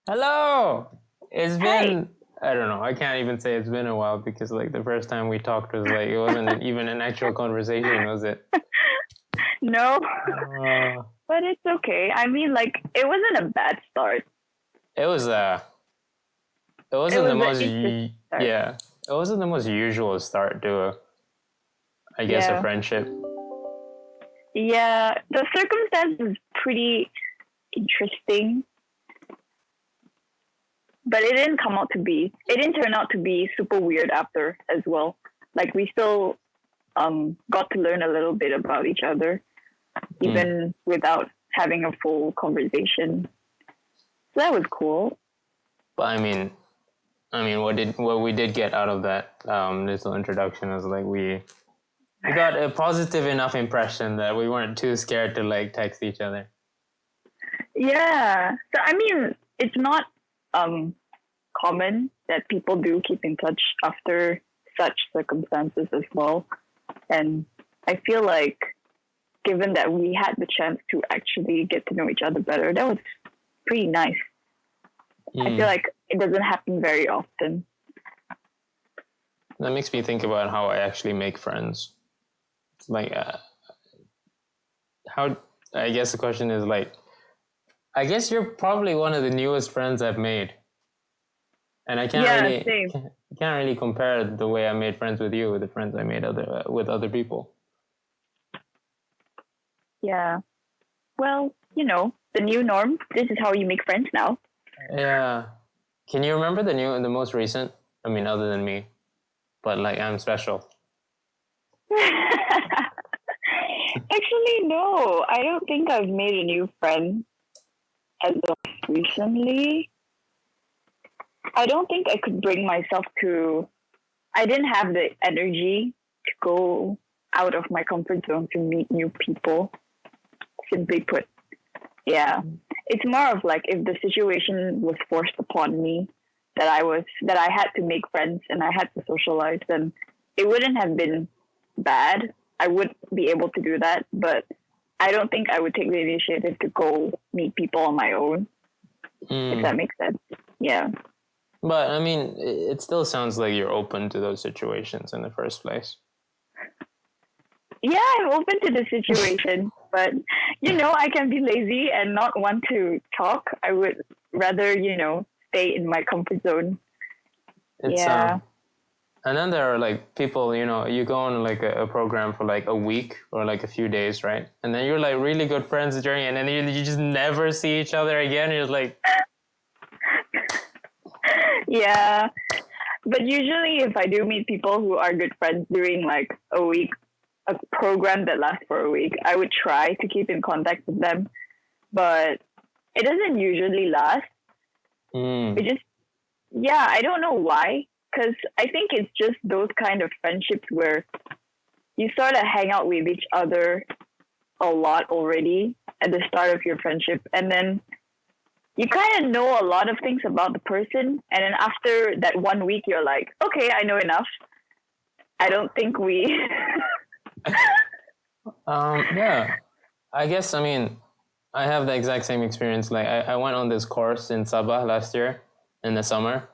Hello! It's Hi. been, I don't know, I can't even say it's been a while because like the first time we talked was like, it wasn't even an actual conversation, was it? No, Uh, but it's okay. I mean, like, it wasn't a bad start. it was, it It wasn't was the an most, interesting start. yeah, it wasn't the most usual start to I guess, a Yeah. friendship. Yeah. The circumstance is pretty interesting, but it didn't turn out to be super weird after as well. Like, we still got to learn a little bit about each other, Mm. even without having a full conversation. So that was cool. But I mean, what we did get out of that little introduction was like we got a positive enough impression that we weren't too scared to like text each other. Yeah. So, I mean, it's not um common that people do keep in touch after such circumstances as well. And I feel like, given that we had the chance to actually get to know each other better, that was pretty nice. I feel Mm. like it doesn't happen very often. That makes me think about how I actually make friends. Like, how, I guess the question is like, I guess you're probably one of the newest friends I've made. And I can't Yeah, really, same. can't really compare the way I made friends with you with the friends I made with other people. Yeah. Well, the new norm. This is how you make friends now. Yeah. Can you remember the most recent? I mean, other than me, but like I'm special. Actually, no. I don't think I've made a new friend as of recently. I don't think I could bring myself to. I didn't have the energy to go out of my comfort zone to meet new people. Simply put, yeah, it's more of like, if the situation was forced upon me, that I had to make friends and I had to socialize, then it wouldn't have been bad. I would be able to do that, but I don't think I would take the initiative to go meet people on my own, if Mm. that makes sense. Yeah. But I mean, it still sounds like you're open to those situations in the first place. Yeah, I'm open to the situation, but I can be lazy and not want to talk. I would rather, stay in my comfort zone. It's Yeah. and then there are like people, you go on like a program for like a week or like a few days, right? And then you're like really good friends during, and then you just never see each other again. You're like, Yeah. But usually, if I do meet people who are good friends during like a week, a program that lasts for a week, I would try to keep in contact with them. But it doesn't usually last. mm, It just, yeah, I don't know why. Because I think it's just those kind of friendships where you sort of hang out with each other a lot already at the start of your friendship. And then you kind of know a lot of things about the person. And then after that 1 week, you're like, okay, I know enough. I don't think we. yeah. I guess I mean, I have the exact same experience. Like I went on this course in Sabah last year in the summer,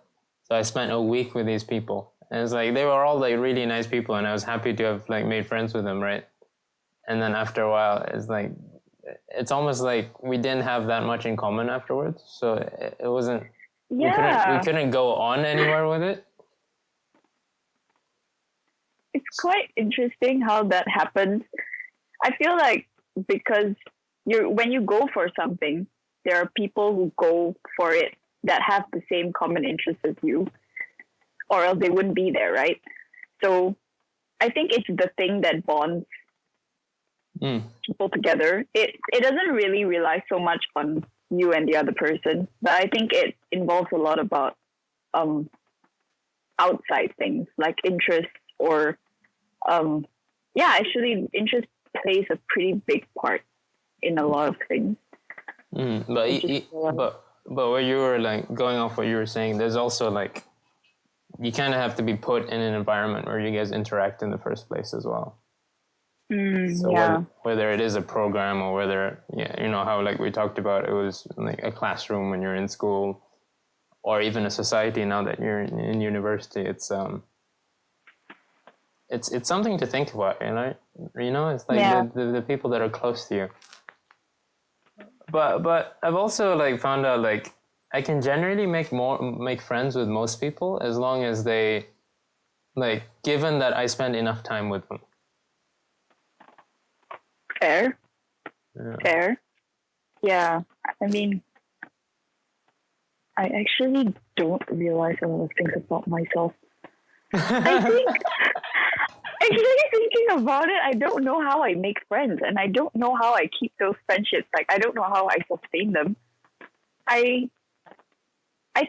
so I spent a week with these people, and it's like they were all like really nice people, and I was happy to have like made friends with them, right? And then after a while, it's almost like we didn't have that much in common afterwards, so it wasn't we Yeah, couldn't go on anywhere with it. it's quite interesting how that happens. I feel like, because when you go for something, there are people who go for it that have the same common interests as you, or else they wouldn't be there, right? So I think it's the thing that bonds Mm. people together. It doesn't really rely so much on you and the other person, but I think it involves a lot about um outside things like interests, or um yeah, actually interest plays a pretty big part in a lot of things. Mm. I just realized. But what you were like going off what you were saying, there's also like you kind of have to be put in an environment where you guys interact in the first place as well. So Yeah. whether it is a program or whether, yeah, how like we talked about, it was like a classroom when you're in school, or even a society now that you're in university, it's something to think about, it's like the people that are close to you. But I've also like found out like I can generally make friends with most people as long as they, like, given that I spend enough time with them. Fair. Yeah, I mean, I actually don't realize a lot of things about myself. I think, actually thinking about it, I don't know how I make friends, and I don't know how I keep those friendships. Like, I don't know how I sustain them. I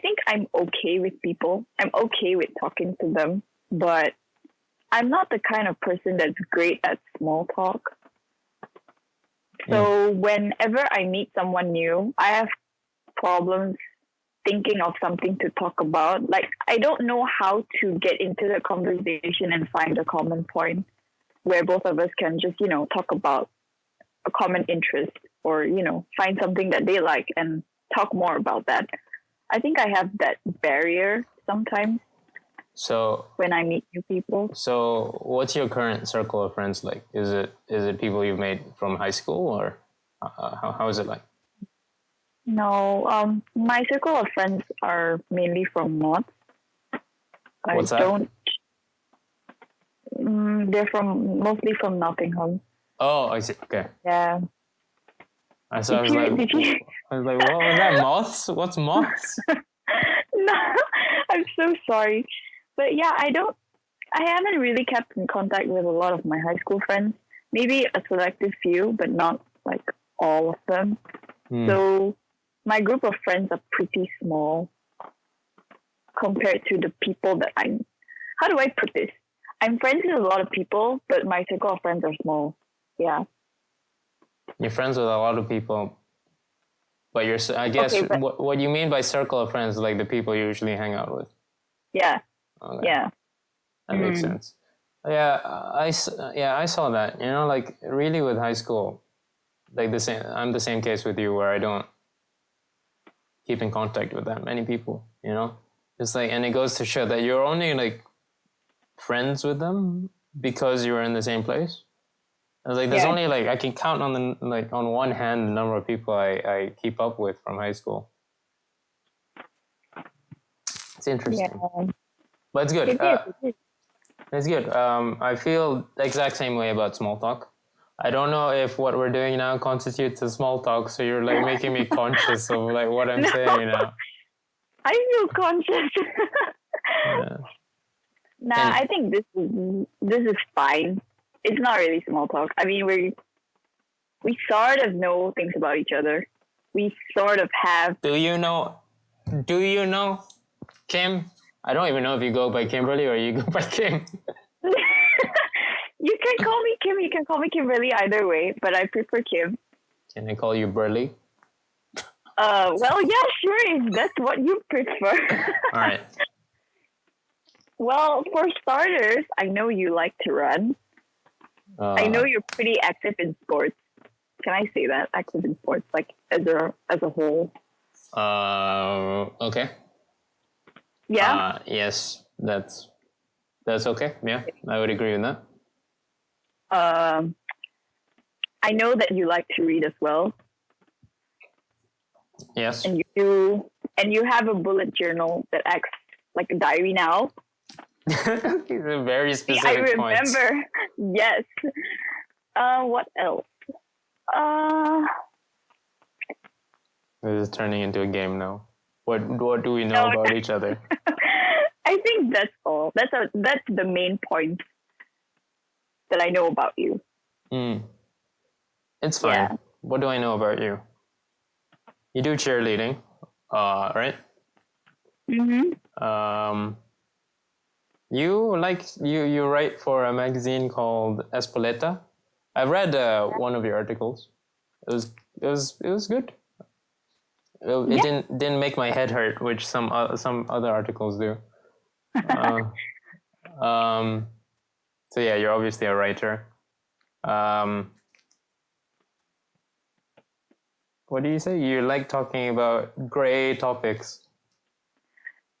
think I'm okay with people. I'm okay with talking to them, but I'm not the kind of person that's great at small talk. So whenever I meet someone new, I have problems thinking of something to talk about. Like, I don't know how to get into the conversation and find a common point where both of us can just, talk about a common interest or, find something that they like and talk more about that. I think I have that barrier sometimes. So when I meet new people. So what's your current circle of friends like? Is it people you've made from high school, or how is it like? No, my circle of friends are mainly from North. What's that? They're mostly from Nottingham. Oh, I see. Okay. Yeah. So I was like, what was that? Moths? What's moths? No, I'm so sorry. But yeah, I haven't really kept in contact with a lot of my high school friends. Maybe a selective few, but not like all of them. So my group of friends are pretty small compared to the people that how do I put this? I'm friends with a lot of people, but my circle of friends are small. Yeah. You're friends with a lot of people, but I guess, okay, what you mean by circle of friends, like the people you usually hang out with. Yeah. Okay. Yeah. That makes sense. Yeah, I saw that. Like really with high school, like I'm the same case with you where I don't keep in contact with that many people. It's like, and it goes to show that you're only like friends with them because you're in the same place. Like there's only like I can count on on one hand the number of people I keep up with from high school. It's interesting, but it's good. It's good. I feel the exact same way about small talk. I don't know if what we're doing now constitutes a small talk, so you're like making me conscious of like what I'm saying now. I feel conscious. I think this is fine. It's not really small talk. I mean, we sort of know things about each other. We sort of have. Do you know, Kim? I don't even know if you go by Kimberly or you go by Kim. You can call me Kim. You can call me Kimberly either way, but I prefer Kim. Can I call you Burley? Well, yeah, sure. If that's what you prefer. All right. Well, for starters, I know you like to run. I know you're pretty active in sports. Can I say that? Active in sports, like as a whole. Okay. Yeah. Yes, that's okay. Yeah, I would agree with that. I know that you like to read as well. Yes. And you have a bullet journal that acts like a diary now. Very specific points. I remember. Yes. What else? This is turning into a game now. What do we know about each other? I think that's all. That's the main point that I know about you. It's fine. Yeah. What do I know about you? You do cheerleading, right? Mm-hmm. You write for a magazine called Espoleta. I've read one of your articles. It was good. It didn't make my head hurt, which some other articles do. So yeah, you're obviously a writer. What do you say? You like talking about gray topics.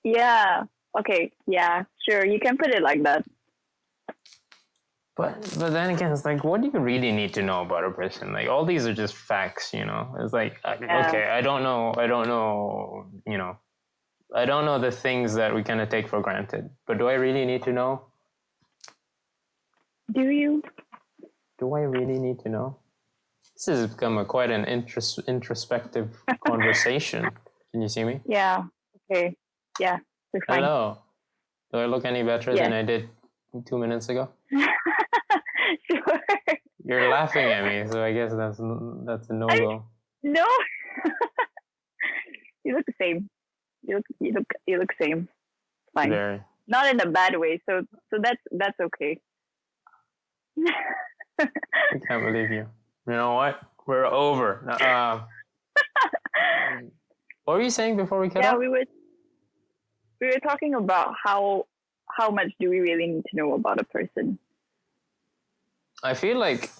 Yeah. Okay. Yeah. Sure. You can put it like that. But then again, it's like, what do you really need to know about a person? Like, all these are just facts, you know? It's like, okay, I don't know, you know, I don't know the things that we kind of take for granted. But do I really need to know? Do you? Do I really need to know? This has become quite an introspective conversation. Can you see me? Yeah. Okay. Yeah. We're fine. Hello. Do I look any better than I did 2 minutes ago? Sure. You're laughing at me, so I guess that's a no-go. No. You look the same. You look same. Fine. Very. Not in a bad way. So that's okay. I can't believe you. You know what? We're over. What were you saying before we cut off? we were talking about how much do we really need to know about a person. I feel like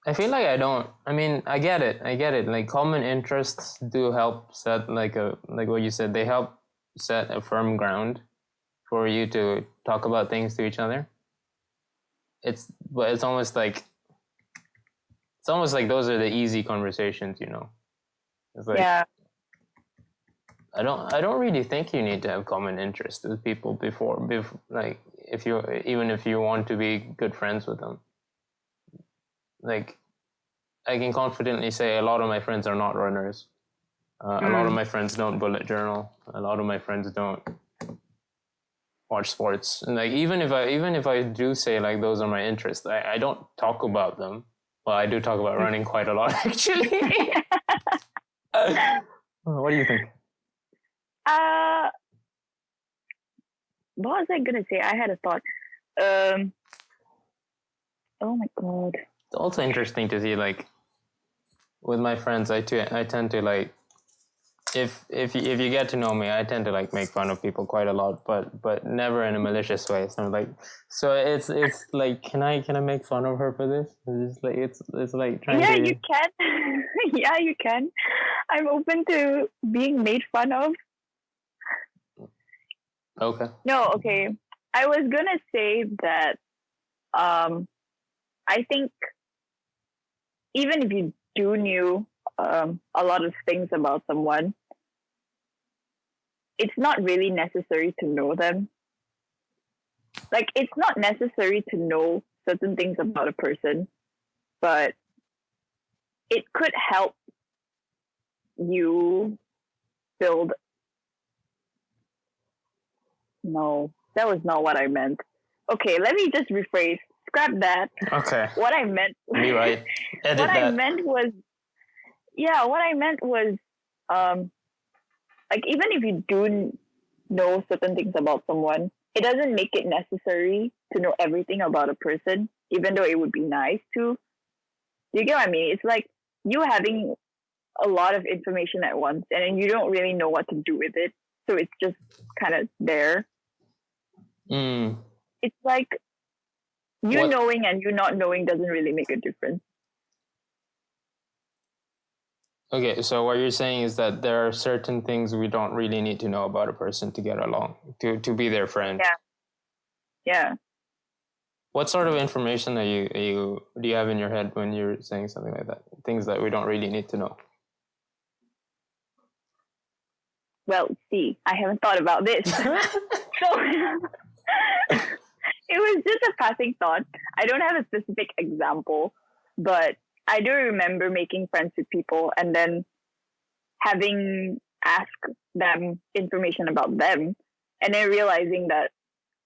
I don't. I mean, I get it. Like, common interests do help set like what you said. They help set a firm ground for you to talk about things to each other. But it's almost like those are the easy conversations, you know. It's like, yeah. I don't really think you need to have common interests with people before like, even if you want to be good friends with them. Like, I can confidently say a lot of my friends are not runners. A lot of my friends don't bullet journal. A lot of my friends don't watch sports. And like, even if I do say like those are my interests, I don't talk about them. Well, I do talk about running quite a lot, actually. What do you think? What was I gonna say? I had a thought. Oh my god. It's also interesting to see, like, with my friends, I tend to, like, if you get to know me, I tend to like make fun of people quite a lot, but never in a malicious way. So I'm like, it's like, can I make fun of her for this? It's like trying to. Yeah, you can. Yeah, you can. I'm open to being made fun of. Okay. No, okay. I was gonna say that I think even if you do knew a lot of things about someone, it's not really necessary to know them. Like, it's not necessary to know certain things about a person, but it could help you build. No, that was not what I meant. Okay, let me just rephrase. Scrap that. Okay. What I meant. Be right. Edit what that. I meant was, like, even if you do know certain things about someone, it doesn't make it necessary to know everything about a person, even though it would be nice to. You get what I mean? It's like you having a lot of information at once, and then you don't really know what to do with it. So it's just kind of there. It's like you knowing and you not knowing doesn't really make a difference. Okay, so what you're saying is that there are certain things we don't really need to know about a person to get along, to be their friend. Yeah. What sort of information do you have in your head when you're saying something like that? Things that we don't really need to know. Well, see, I haven't thought about this. So it was just a passing thought. I don't have a specific example, but I do remember making friends with people and then having asked them information about them and then realizing that,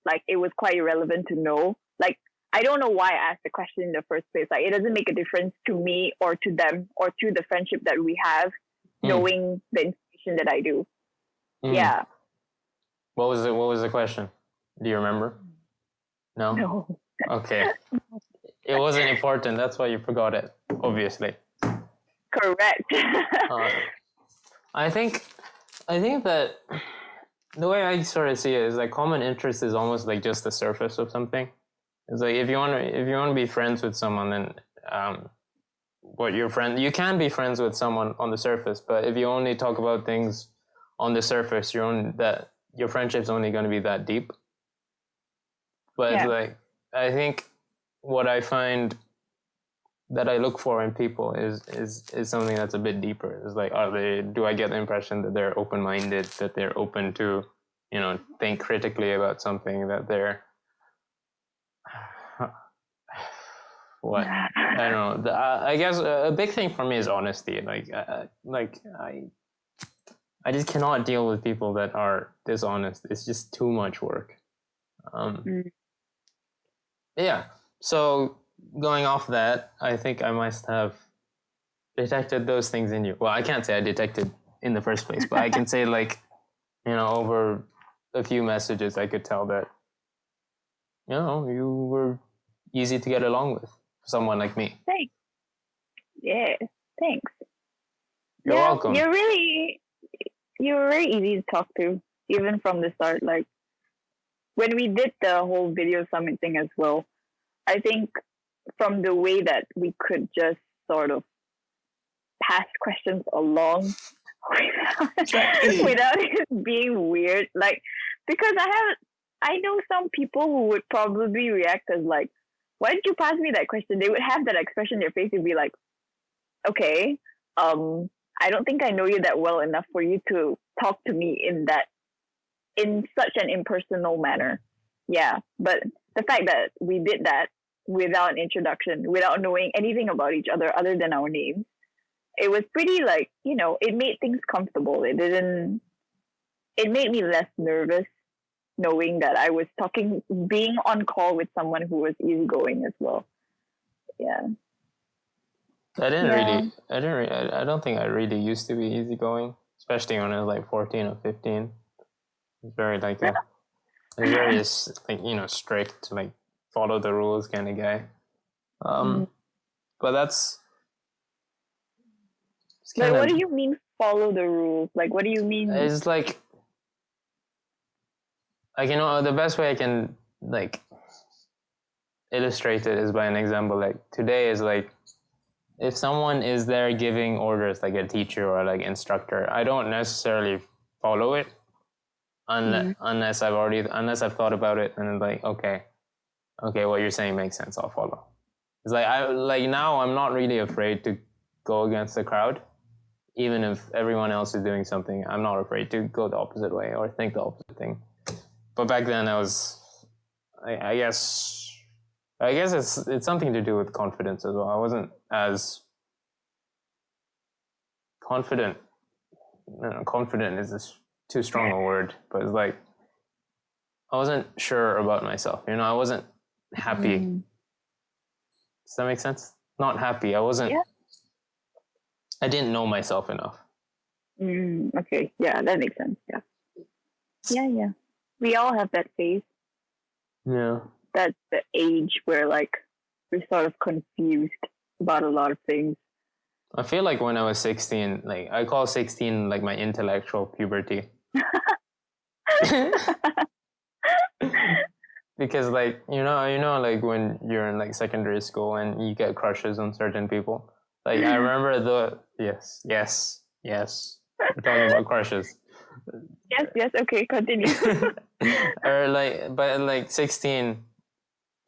like, it was quite irrelevant to know. Like, I don't know why I asked the question in the first place. Like, it doesn't make a difference to me or to them or to the friendship that we have, knowing the information that I do. Yeah. What was the question? Do you remember? No. Okay. It wasn't important. That's why you forgot it, obviously. Correct. I think that the way I sort of see it is like common interest is almost like just the surface of something. It's like if you want to be friends with someone, then what your friend. You can be friends with someone on the surface, but if you only talk about things on the surface, your friendship's only going to be that deep. But Yeah. like, I think what I find that I look for in people is something that's a bit deeper. It's like, do I get the impression that they're open-minded, that they're open to, think critically about something, that they're, what, I don't know. I guess a big thing for me is honesty. I just cannot deal with people that are dishonest. It's just too much work. Yeah. So going off that, I think I must have detected those things in you. Well, I can't say I detected in the first place, but I can say over a few messages, I could tell that, you were easy to get along with for someone like me. Thanks. Yeah, thanks. You're welcome. You're very easy to talk to, even from the start. Like, when we did the whole video summit thing as well, I think from the way that we could just sort of pass questions along without it being weird. Like, because I know some people who would probably react as like, why did you pass me that question? They would have that expression in their face and be like, okay, I don't think I know you that well enough for you to talk to me in such an impersonal manner. Yeah, but the fact that we did that without an introduction, without knowing anything about each other other than our names, it was pretty like, it made things comfortable. It made me less nervous knowing that I was being on call with someone who was easygoing as well. Yeah. I don't think I really used to be easygoing, especially when I was like 14 or 15. It's very strict, like follow the rules kind of guy. But that's. But what do you mean follow the rules? Like, what do you mean? It's like the best way I can like illustrate it is by an example. Like today is like, if someone is there giving orders, like a teacher or like instructor, I don't necessarily follow it unless I've thought about it and like, okay, what you're saying makes sense. I'll follow. It's like now I'm not really afraid to go against the crowd, even if everyone else is doing something. I'm not afraid to go the opposite way or think the opposite thing. But back then I guess it's something to do with confidence as well. I wasn't as confident. Confident is just too strong a word, but it's like I wasn't sure about myself. I wasn't happy. Does that make sense? Not happy. I wasn't. Yeah. I didn't know myself enough. Okay. Yeah, that makes sense. Yeah. Yeah. We all have that phase. Yeah. That's the age where like we're sort of confused about a lot of things. I feel like when I was 16, like I call 16 like my intellectual puberty. Because like, like when you're in like secondary school and you get crushes on certain people. Like I remember yes. We're talking about crushes. Yes, okay, continue. Or like, but like 16,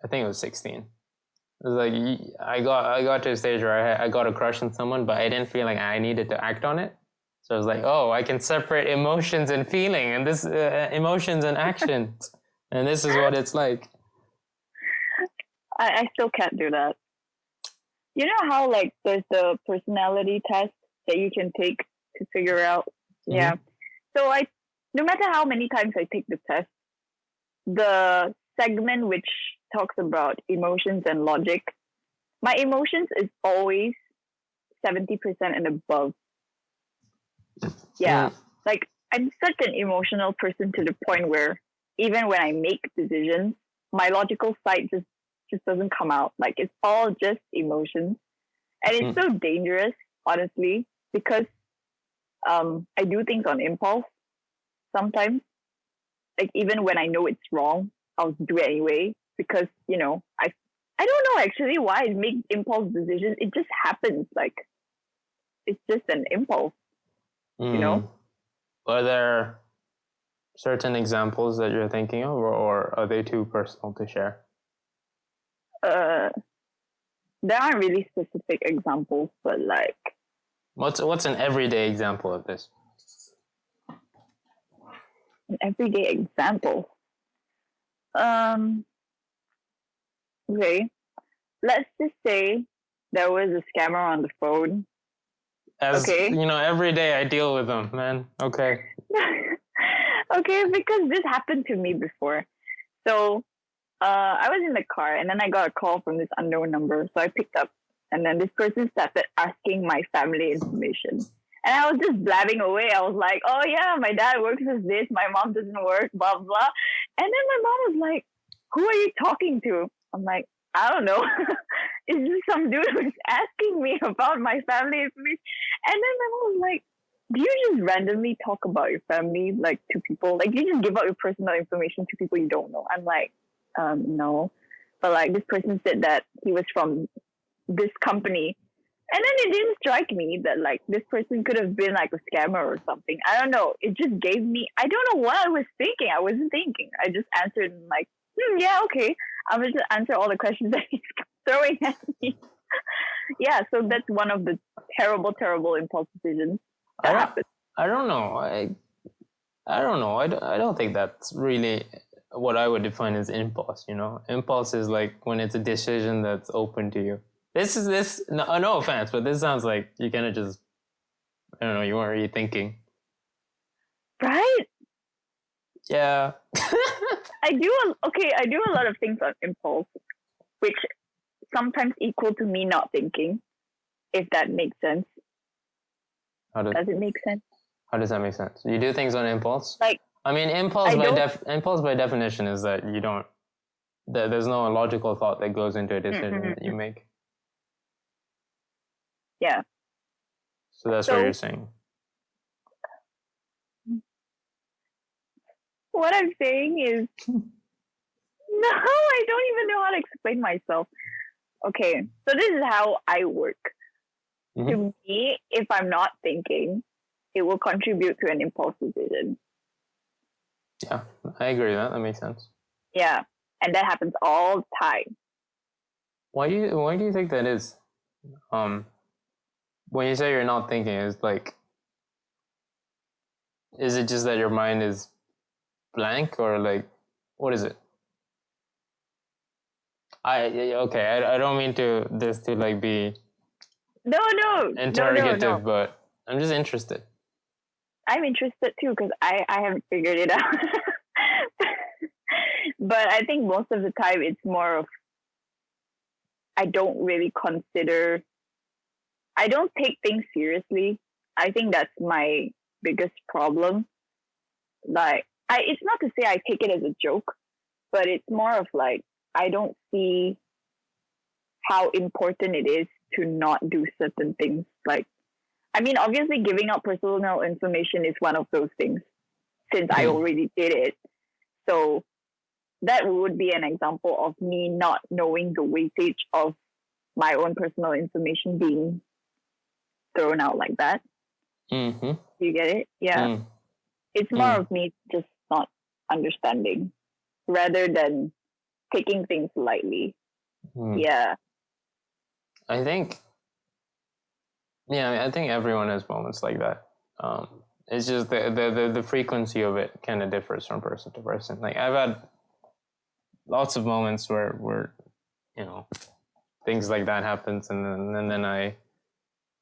I think it was 16. It was like I got to a stage where I got a crush on someone, but I didn't feel like I needed to act on it. So I was like, I can separate emotions and feeling, and this emotions and actions, and this is what it's like. I still can't do that. You know how like there's the personality test that you can take to figure out? Mm-hmm. Yeah. So no matter how many times I take the test, the segment which talks about emotions and logic, my emotions is always 70% and above. Yeah. Like I'm such an emotional person to the point where even when I make decisions, my logical side just doesn't come out. Like it's all just emotions. And it's so dangerous, honestly, because I do things on impulse sometimes. Like even when I know it's wrong, I'll do it anyway because, I don't know actually why I make impulse decisions. It just happens. Like it's just an impulse, you know. Are there certain examples that you're thinking of, or are they too personal to share? There aren't really specific examples, but like What's an everyday example of this? an everyday example. Okay, let's just say there was a scammer on the phone. As Okay. you know, every day I deal with them, man. Okay. Okay, because this happened to me before. So I was in the car and then I got a call from this unknown number. So I picked up and then this person started asking my family information. And I was just blabbing away. I was like, oh yeah, my dad works as this, my mom doesn't work, blah, blah. And then my mom was like, who are you talking to? I'm like, I don't know. It's just some dude who's asking me about my family information. And then my mom was like, do you just randomly talk about your family like to people? Like you just give out your personal information to people you don't know? I'm like, no. But like this person said that he was from this company. And then it didn't strike me that like this person could have been like a scammer or something. I don't know. It just gave me, I don't know what I was thinking. I wasn't thinking. I just answered like, yeah, okay. I will just answer all the questions that he's throwing at me. Yeah, so that's one of the terrible, terrible impulse decisions that happened. I don't know. I don't know. I don't think that's really what I would define as impulse, you know? Impulse is like when it's a decision that's open to you. No offense, but this sounds like you kind of just, I don't know, you weren't really thinking. Right? Yeah. I do a lot of things on impulse, which sometimes equal to me not thinking, if that makes sense. Does it make sense? How does that make sense? You do things on impulse? Like, I mean, impulse by definition is that you don't, there's no logical thought that goes into a decision that you make. Yeah. So that's what you're saying. What I'm saying is, no, I don't even know how to explain myself. Okay, so this is how I work. Mm-hmm. To me, if I'm not thinking, it will contribute to an impulse decision. Yeah, I agree with that. That makes sense. Yeah, and that happens all the time. Why do you think that is? When you say you're not thinking, it's like, is it just that your mind is blank, or like, what is it? I don't mean this to like be interrogative, but I'm just interested. I'm interested too because I haven't figured it out. But I think most of the time it's more of I don't take things seriously. I think that's my biggest problem. Like it's not to say I take it as a joke, but it's more of like I don't see how important it is to not do certain things. Like, I mean, obviously giving out personal information is one of those things since I already did it. So that would be an example of me not knowing the weightage of my own personal information being thrown out like that. Mm-hmm. You get it? Yeah. It's more of me just not understanding rather than taking things lightly. Yeah. I think everyone has moments like that. It's just the frequency of it kind of differs from person to person. Like I've had lots of moments where you know things like that happens, and then I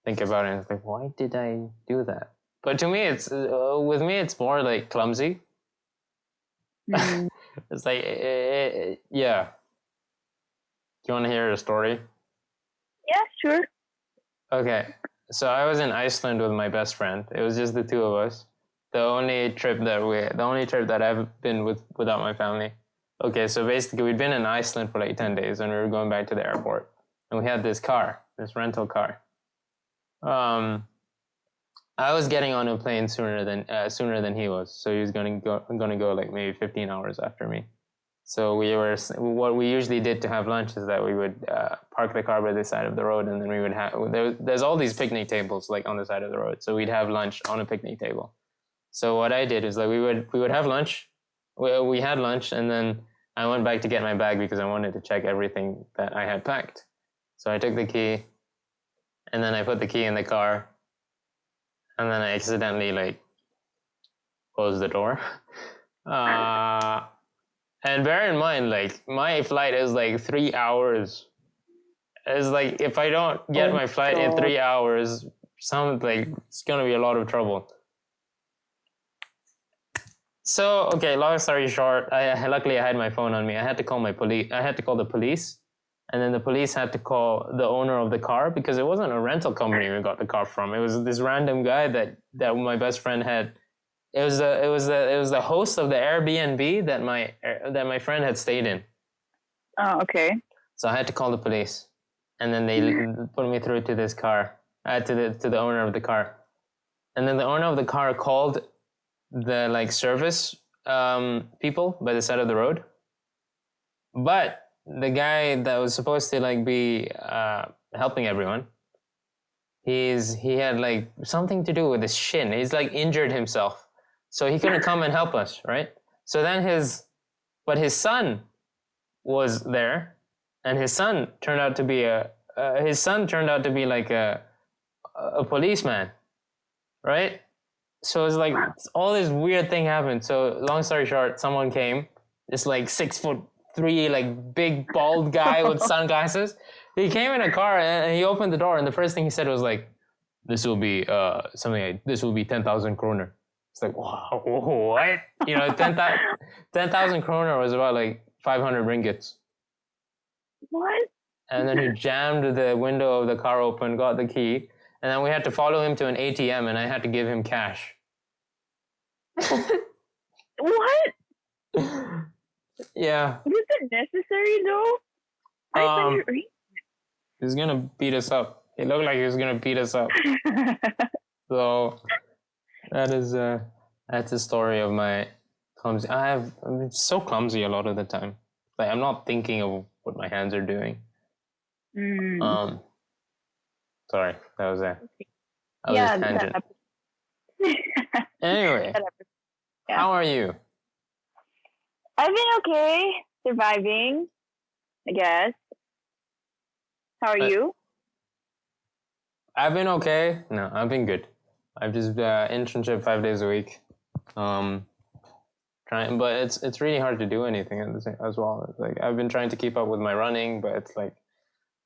think about it and it's like, why did I do that? But to me, it's with me, it's more like clumsy. It's like, yeah. Do you want to hear a story? Yeah, sure. Okay, so I was in Iceland with my best friend. It was just the two of us. The only trip that I've been without my family. Okay, so basically we'd been in Iceland for like 10 days and we were going back to the airport. And we had this rental car. I was getting on a plane sooner than he was. So he was gonna go like maybe 15 hours after me. So what we usually did to have lunch is that we would park the car by the side of the road, and then we would have there's all these picnic tables like on the side of the road. So we'd have lunch on a picnic table. So what I did is like we would have lunch. We had lunch, and then I went back to get my bag because I wanted to check everything that I had packed. So I took the key, and then I put the key in the car, and then I accidentally like closed the door. And bear in mind, like, my flight is like 3 hours. It's like, if I don't get my flight in 3 hours, it's gonna be a lot of trouble. So, okay, long story short, luckily I had my phone on me. I had to call the police, and then the police had to call the owner of the car, because it wasn't a rental company we got the car from. It was this random guy that my best friend had. It was the host of the Airbnb that my friend had stayed in. Oh, okay. So I had to call the police, and then they put me through to this car, to the owner of the car, and then the owner of the car called the like service people by the side of the road, but the guy that was supposed to like be helping everyone, he had like something to do with his shin. He's like injured himself. So he couldn't come and help us, right? So then his son was there, and his son turned out to be like a policeman, right? So it's like all this weird thing happened. So long story short, someone came, this like 6'3", like big bald guy with sunglasses. He came in a car and he opened the door, and the first thing he said was like, "This will be this will be 10,000 kroner." It's like, wow, what? 10,000 kroner was about like 500 ringgits. What? And then he jammed the window of the car open, got the key, and then we had to follow him to an ATM, and I had to give him cash. What? Yeah. Was it necessary though? 500 ringgit? He was gonna beat us up. It looked like he was gonna beat us up. So that's a story of my clumsy. I'm so clumsy a lot of the time. Like, I'm not thinking of what my hands are doing. Sorry, that was a tangent. Anyway, how are you? I've been okay, surviving, I guess. How are you? I've been okay. No, I've been good. I've just internship 5 days a week. Trying, but it's really hard to do anything as well. It's like I've been trying to keep up with my running, but it's like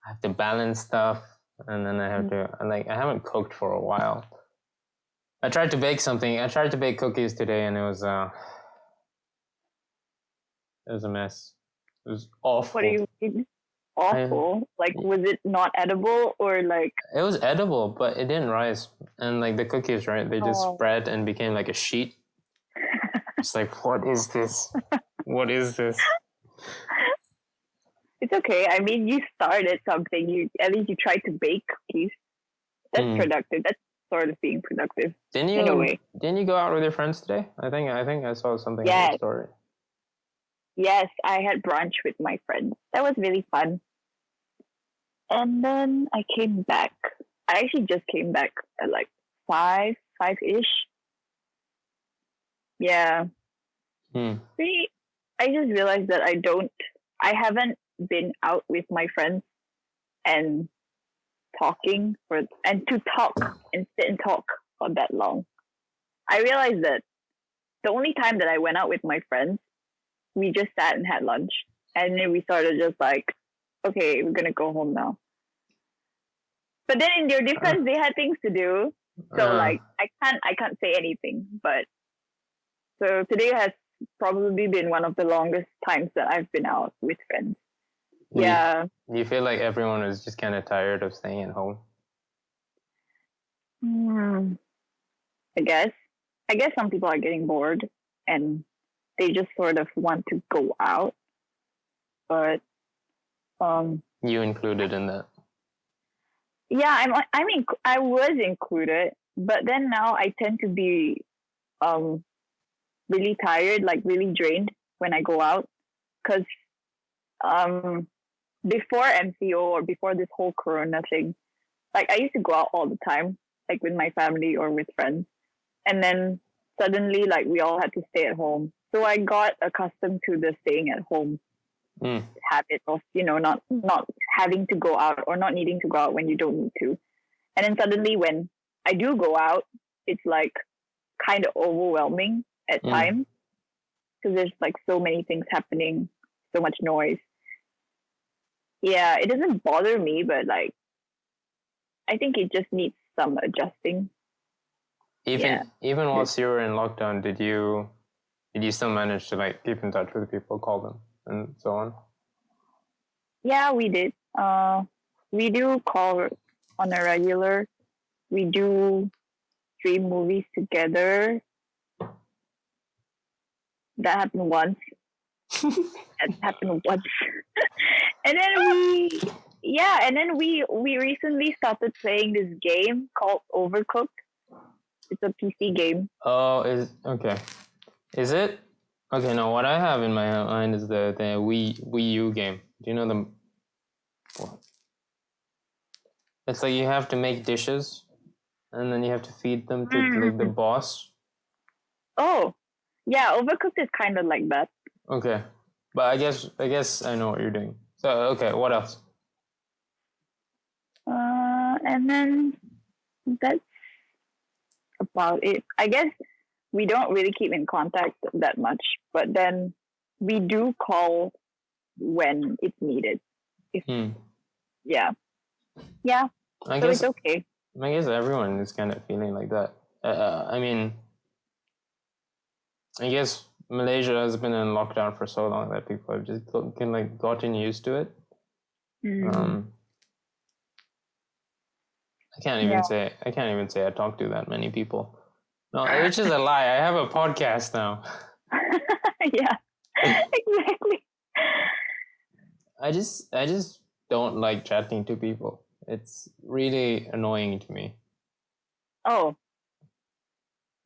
I have to balance stuff, and then I have to. And like I haven't cooked for a while. I tried to bake something. I tried to bake cookies today, and it was a mess. It was awful. What do you mean? Awful? Like, was it not edible, or like? It was edible, but it didn't rise. And like the cookies, right? They just spread and became like a sheet. It's like, what is this? What is this? It's okay. I mean, you started something. At least you tried to bake cookies. That's productive. That's sort of being productive. Didn't you? In a way. Didn't you go out with your friends today? I think I saw something in the story. Yes, I had brunch with my friends. That was really fun. And then I came back. I actually just came back at like 5-ish. Yeah. See, I just realized that I haven't been out with my friends and talking to talk and sit and talk for that long. I realized that the only time that I went out with my friends, we just sat and had lunch, and then we started just like, okay, we're gonna go home now. But then in their defense, they had things to do, so like I can't say anything. But so today has probably been one of the longest times that I've been out with friends. Yeah. Do you feel like everyone was just kind of tired of staying at home? I guess some people are getting bored and they just sort of want to go out. But you included in that? Yeah, I was included, but then now I tend to be really tired, like really drained when I go out, because before MCO or before this whole Corona thing, like I used to go out all the time, like with my family or with friends. And then suddenly, like we all had to stay at home. So I got accustomed to the staying at home habit of, not having to go out or not needing to go out when you don't need to. And then suddenly when I do go out, it's like kind of overwhelming at times because there's like so many things happening, so much noise. Yeah, it doesn't bother me, but like I think it just needs some adjusting. Even whilst you were in lockdown, did you still manage to like keep in touch with people, call them, and so on? Yeah, we did. We do call on a regular. We do stream movies together. That happened once. And then we recently started playing this game called Overcooked. It's a PC game. Oh, is it? Okay, no, what I have in my mind is the Wii U game. Do you know the... It's like you have to make dishes, and then you have to feed them to like the boss. Oh, yeah, Overcooked is kind of like that. Okay, but I guess I know what you're doing. So okay, what else? And then that's about it. I guess we don't really keep in contact that much, but then we do call when it's needed. Yeah. I guess it's okay. I guess everyone is kind of feeling like that. I mean, I guess Malaysia has been in lockdown for so long that people have just gotten used to it. I can't even say I talk to that many people. No, which is a lie. I have a podcast now. Yeah, exactly. I just don't like chatting to people. It's really annoying to me. Oh.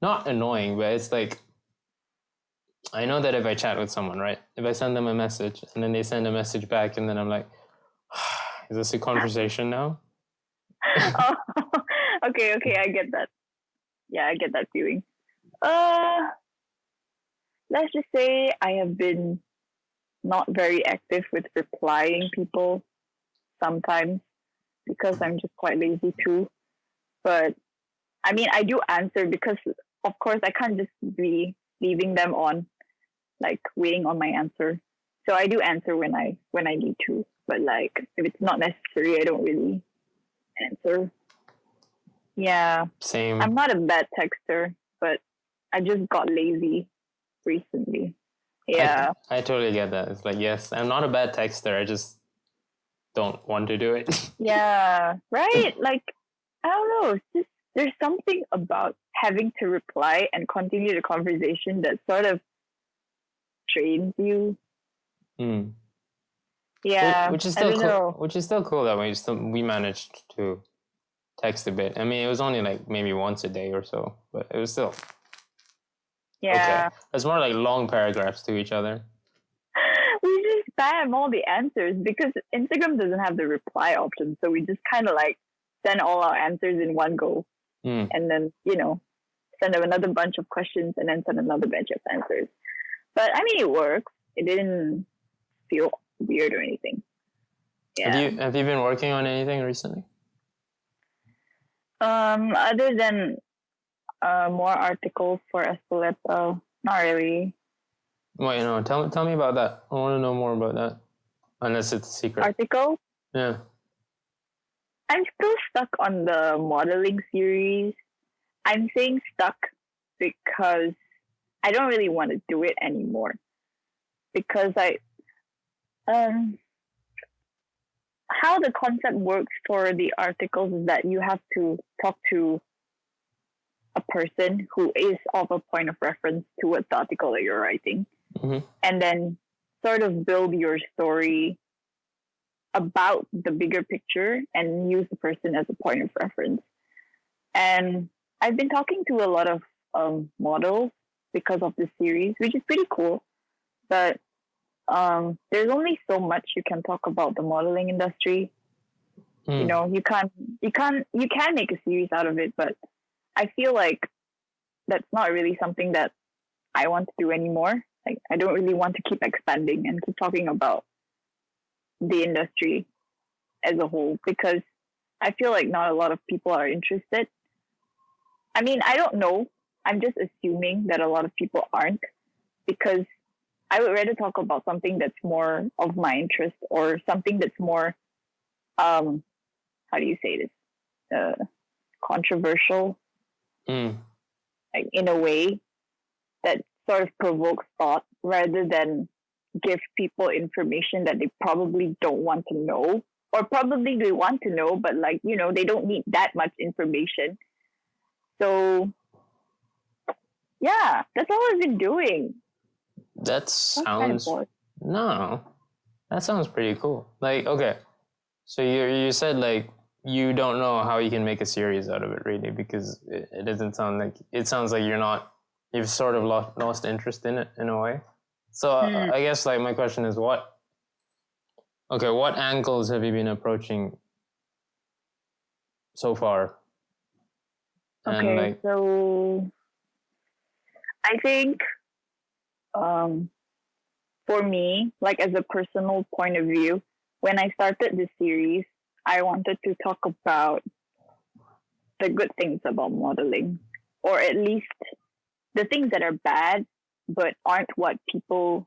Not annoying, but it's like, I know that if I chat with someone, right? If I send them a message and then they send a message back and then I'm like, is this a conversation now? Oh, okay, I get that. Yeah, I get that feeling. Let's just say I have been not very active with replying people sometimes because I'm just quite lazy too. But I mean, I do answer because, of course, I can't just be leaving them on, like waiting on my answer. So I do answer when I need to. But like, if it's not necessary, I don't really answer. Yeah. Same. I'm not a bad texter, but I just got lazy recently. Yeah. I totally get that. It's like, yes, I'm not a bad texter. I just don't want to do it. Yeah. Right? Like, I don't know. It's just, there's something about having to reply and continue the conversation that sort of trains you. Yeah. Which is still cool. Which is still cool that we managed to text a bit. I mean, it was only like maybe once a day or so, but it was still okay. It's more like long paragraphs to each other. We just spam all the answers because Instagram doesn't have the reply option, so we just kind of like send all our answers in one go, and then send them another bunch of questions and then send another bunch of answers. But I mean, it works. It didn't feel weird or anything. Yeah. Have you been working on anything recently? Other than more articles for Espoleta, not really. Wait, no. Tell me about that. I want to know more about that. Unless it's a secret. Article? Yeah. I'm still stuck on the modeling series. I'm saying stuck because I don't really want to do it anymore. Because how the concept works for the articles is that you have to talk to a person who is of a point of reference towards the article that you're writing, and then sort of build your story about the bigger picture and use the person as a point of reference. And I've been talking to a lot of models because of this series, which is pretty cool. But there's only so much you can talk about the modeling industry. You know, you can make a series out of it, but I feel like that's not really something that I want to do anymore. Like, I don't really want to keep expanding and keep talking about the industry as a whole, because I feel like not a lot of people are interested. I mean, I don't know. I'm just assuming that a lot of people aren't, because I would rather talk about something that's more of my interest, or something that's more, how do you say this? Controversial, like, in a way that sort of provokes thought, rather than give people information that they probably don't want to know, or probably they want to know, but, like, you know, they don't need that much information. So yeah, that's all I've been doing. That sounds no, that sounds pretty cool. Like, okay, so you said, like, you don't know how you can make a series out of it, really, because it doesn't sound like, it sounds like you've sort of lost interest in it in a way. So I guess, like, my question is, what angles have you been approaching so far? And, Okay, like, so I think, for me, like, as a personal point of view, when I started this series, I wanted to talk about the good things about modeling, or at least the things that are bad but aren't what people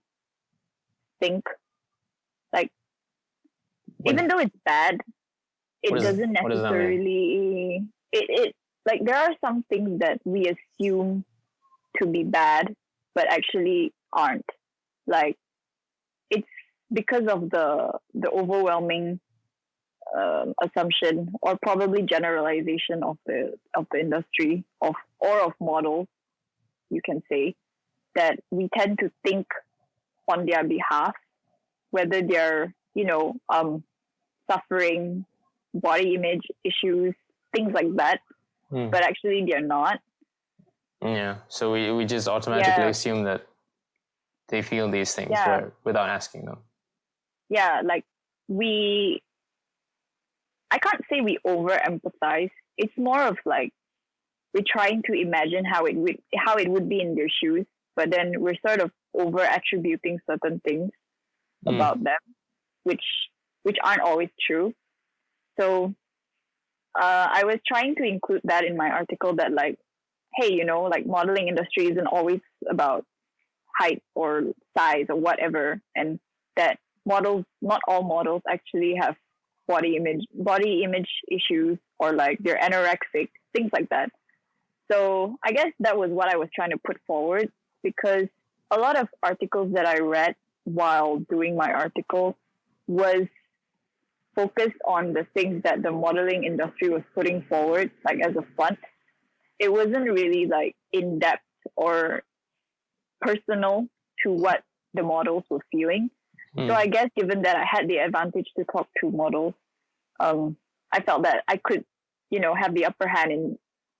think. Like, even though it's bad, it doesn't necessarily. It like, there are some things that we assume to be bad, but actually aren't. Like, it's because of the overwhelming assumption, or probably generalization of the industry of models, you can say, that we tend to think on their behalf, whether they're, you know, suffering body image issues, things like that, but actually they're not. Yeah, so we just automatically assume that they feel these things without asking them. Yeah, like, I can't say we over empathize. It's more of like, we're trying to imagine how it would be in their shoes, but then we're sort of over attributing certain things about them, which aren't always true. So I was trying to include that in my article, that, like, hey, you know, like, modeling industry isn't always about height or size or whatever, and that not all models actually have body image issues, or, like, they're anorexic, things like that. So I guess that was what I was trying to put forward, because a lot of articles that I read while doing my article was focused on the things that the modeling industry was putting forward, like, as a front. It wasn't really, like, in depth or personal to what the models were feeling. So I guess, given that I had the advantage to talk to models, I felt that I could, you know, have the upper hand in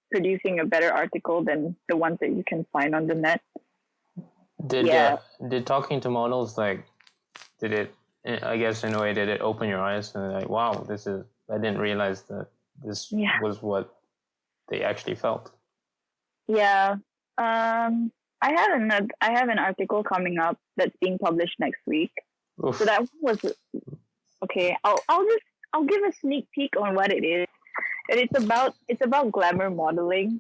producing a better article than the ones that you can find on the net. Did talking to models, like, did it, I guess, in a way, did it open your eyes and, like, wow, I didn't realize that this was what they actually felt? Yeah. I have an article coming up that's being published next week. Oof. So that one was okay. I'll give a sneak peek on what it is. And it's about glamour modeling.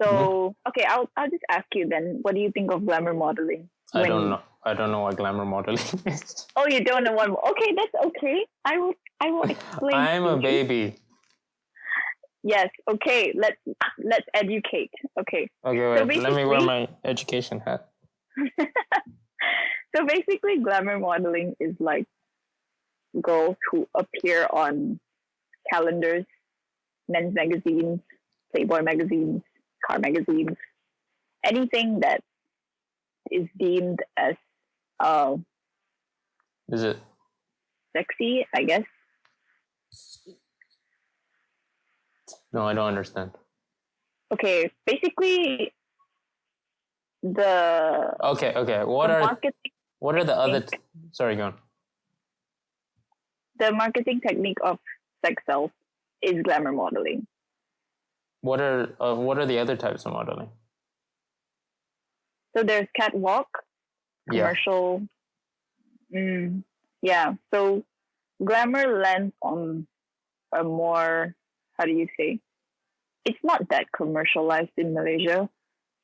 So okay, I'll just ask you then, what do you think of glamour modeling? I don't know what glamour modeling is. Oh, you don't know what? Okay, that's okay. I will explain. I'm a baby. Yes. Okay. Let's educate. Okay. Okay. Wait. Let me wear my education hat. So basically, glamour modeling is like girls who appear on calendars, men's magazines, Playboy magazines, car magazines, anything that is deemed as is it sexy, I guess. No, I don't understand. Okay, basically Okay. What are What are the other? think Sorry, go on. the marketing technique of sex sells is glamour modeling. What are the other types of modeling? So there's catwalk, Yeah. commercial. Yeah. So glamour lands on a more, how do you say? It's not that commercialized in Malaysia.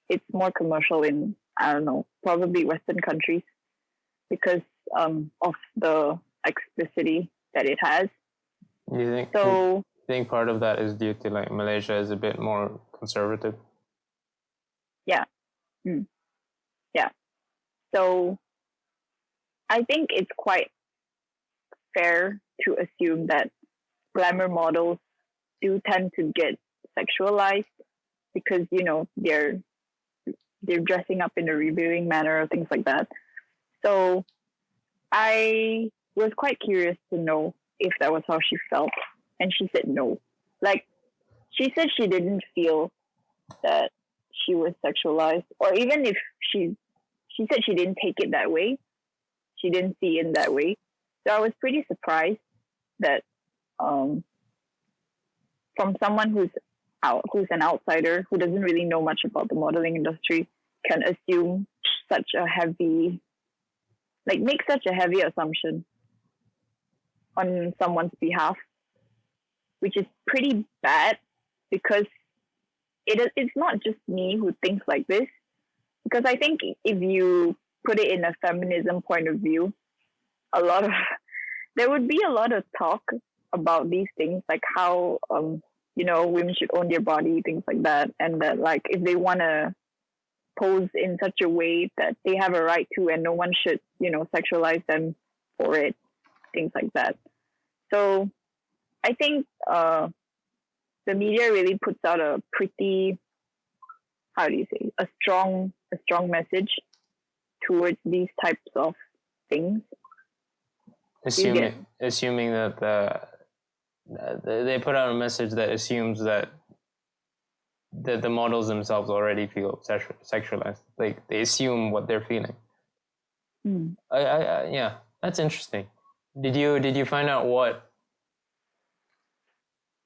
It's more commercial in, I don't know, probably Western countries because of the explicitity that it has. You So think part of that is due to like Malaysia is a bit more conservative? yeah. Yeah. So I think it's quite fair to assume that glamour models do tend to get sexualized because they're dressing up in a revealing manner or things like that. So I was quite curious to know if that was how she felt, and she said no. Like she said she didn't feel that she was sexualized, or even if she said she didn't take it that way, she didn't see it in that way. So I was pretty surprised that from someone who's an outsider who doesn't really know much about the modeling industry can assume such a heavy, like make such a heavy assumption on someone's behalf, which is pretty bad because it's not just me who thinks like this. Because I think if you put it in a feminism point of view, there would be a lot of talk about these things, like how women should own their body, things like that, and that like if they want to pose in such a way that they have a right to, and no one should sexualize them for it, things like that. So I think the media really puts out a pretty, how do you say, a strong message towards these types of things. Assuming that they put out a message that assumes that the models themselves already feel sexualized. Like they assume what they're feeling. I yeah, that's interesting. Did you find out what?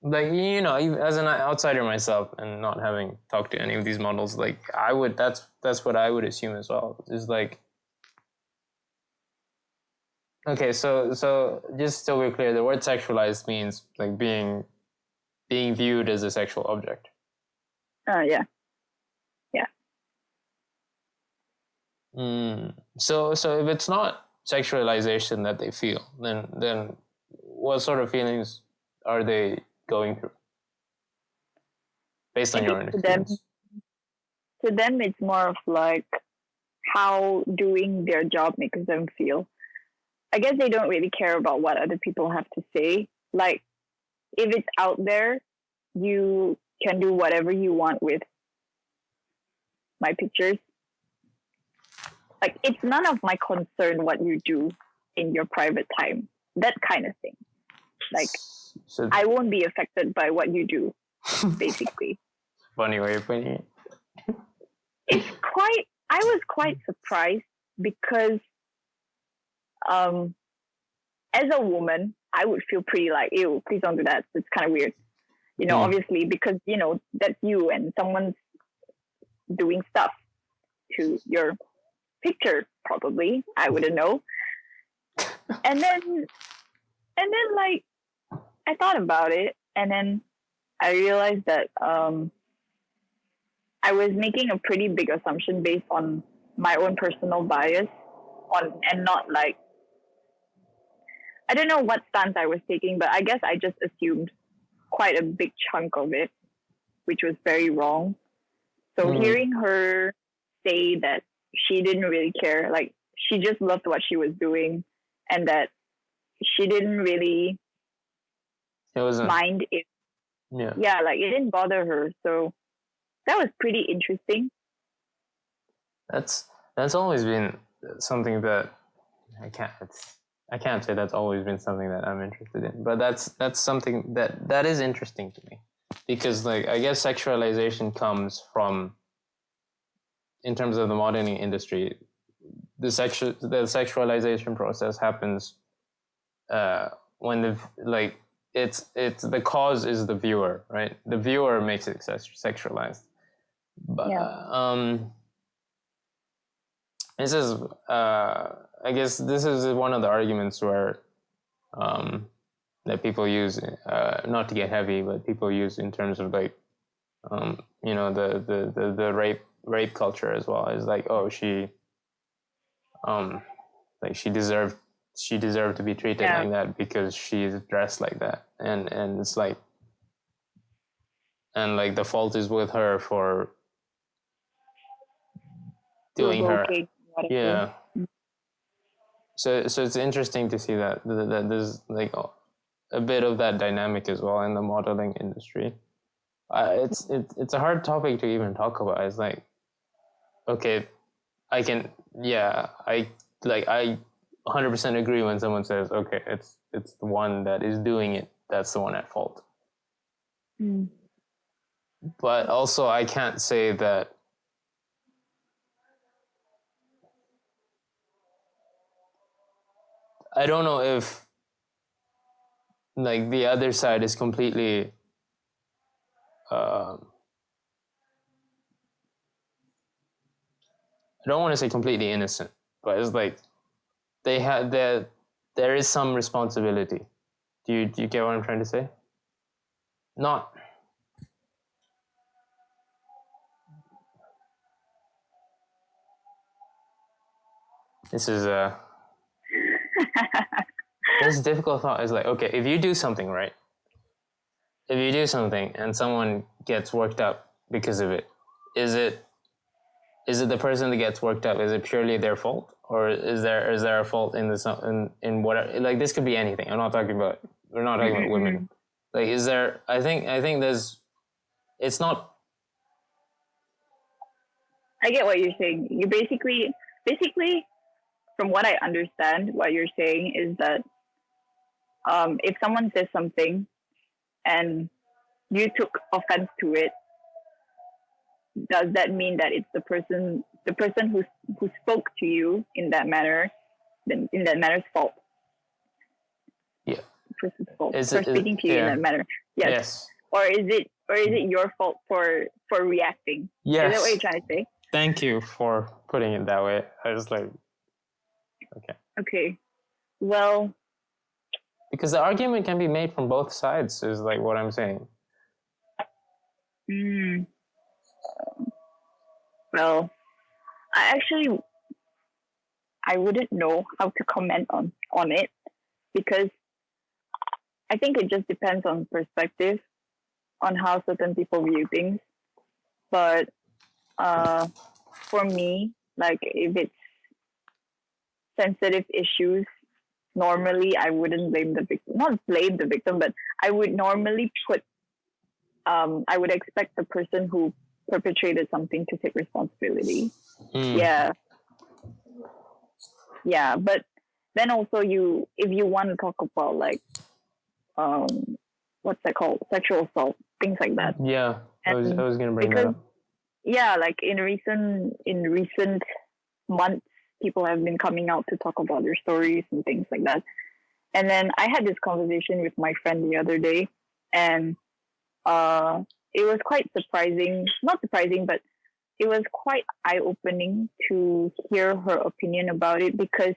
Like as an outsider myself and not having talked to any of these models, like I would. That's what I would assume as well. Is like. Okay, so just so we're clear, the word sexualized means like being viewed as a sexual object. Yeah. So if it's not sexualization that they feel, then what sort of feelings are they going through? Based on your own experience. To them, it's more of like how doing their job makes them feel. I guess they don't really care about what other people have to say. Like, if it's out there, you can do whatever you want with my pictures. Like, it's none of my concern what you do in your private time. That kind of thing. Like, so, I won't be affected by what you do, basically. Funny way of putting it. I was quite surprised because as a woman, I would feel pretty like, ew, please don't do that. It's kind of weird. Obviously, because, that's you and someone's doing stuff to your picture, probably. I wouldn't know. And then like, I thought about it, and then I realized that I was making a pretty big assumption based on my own personal bias and not like, I don't know what stance I was taking, but I guess I just assumed quite a big chunk of it, which was very wrong. So hearing her say that she didn't really care, like she just loved what she was doing, and that she didn't really mind if, like it didn't bother her. So that was pretty interesting. That's always been something that I can't say that's always been something that I'm interested in, but that's something that is interesting to me, because like I guess sexualization comes from, in terms of the modeling industry, the sexualization process happens when it's the cause is the viewer, right? The viewer makes it sexualized. But this is I guess this is one of the arguments where that people use, not to get heavy, but people use in terms of like the rape culture as well. Is like, oh, she like she deserved to be treated like that because she's dressed like that, and it's like, and like the fault is with her for doing her. Yeah. So it's interesting to see that there's like a bit of that dynamic as well in the modeling industry. It's a hard topic to even talk about. It's like, okay, I 100% agree when someone says, okay, it's the one that is doing it that's the one at fault. But also I can't say that I don't know if like the other side is completely I don't want to say completely innocent, but it's like they had there is some responsibility. Do you get what I'm trying to say? Not this is this difficult thought is like, okay, if you do something, right? If you do something and someone gets worked up because of it, is it the person that gets worked up? Is it purely their fault, or is there a fault in this in whatever? Like, this could be anything. We're not talking about women. Like, is there? I think there's. It's not. I get what you're saying. You basically, from what I understand, what you're saying is that if someone says something and you took offense to it, does that mean that it's the person who spoke to you in that manner, in that manner's fault? Yeah. The person's fault for speaking to you in that manner. Yes. Or is it your fault for reacting? Yes. Is that what you're trying to say? Thank you for putting it that way. I was like, okay. Okay. Well, because the argument can be made from both sides, is like what I'm saying. Well, I wouldn't know how to comment on it, because I think it just depends on perspective, on how certain people view things. But for me, like, if it's sensitive issues, normally I wouldn't blame the victim. Not blame the victim, but I would normally I would expect the person who perpetrated something to take responsibility. Yeah, but then also if you want to talk about like what's that called, sexual assault, things like that. Yeah, I was gonna bring that up. Yeah, like in recent months, people have been coming out to talk about their stories and things like that. And then I had this conversation with my friend the other day, and it was quite surprising. Not surprising, but it was quite eye-opening to hear her opinion about it, because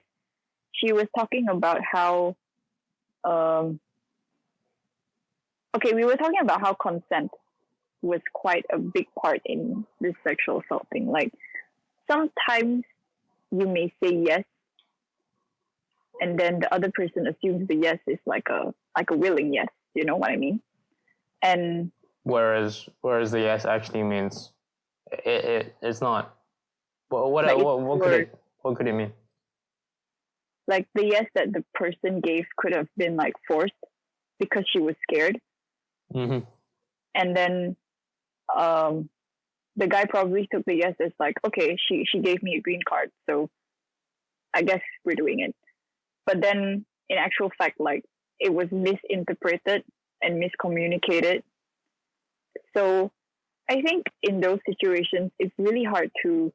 she was talking about how we were talking about how consent was quite a big part in this sexual assault thing. Like, sometimes you may say yes, and then the other person assumes the yes is like a willing yes. You know what I mean? And whereas the yes actually means it's not. What could it mean? Like, the yes that the person gave could have been like forced because she was scared. Mm-hmm. And then the guy probably took the yes as like, okay, she gave me a green card, so I guess we're doing it. But then in actual fact, like, it was misinterpreted and miscommunicated. So I think in those situations, it's really hard to,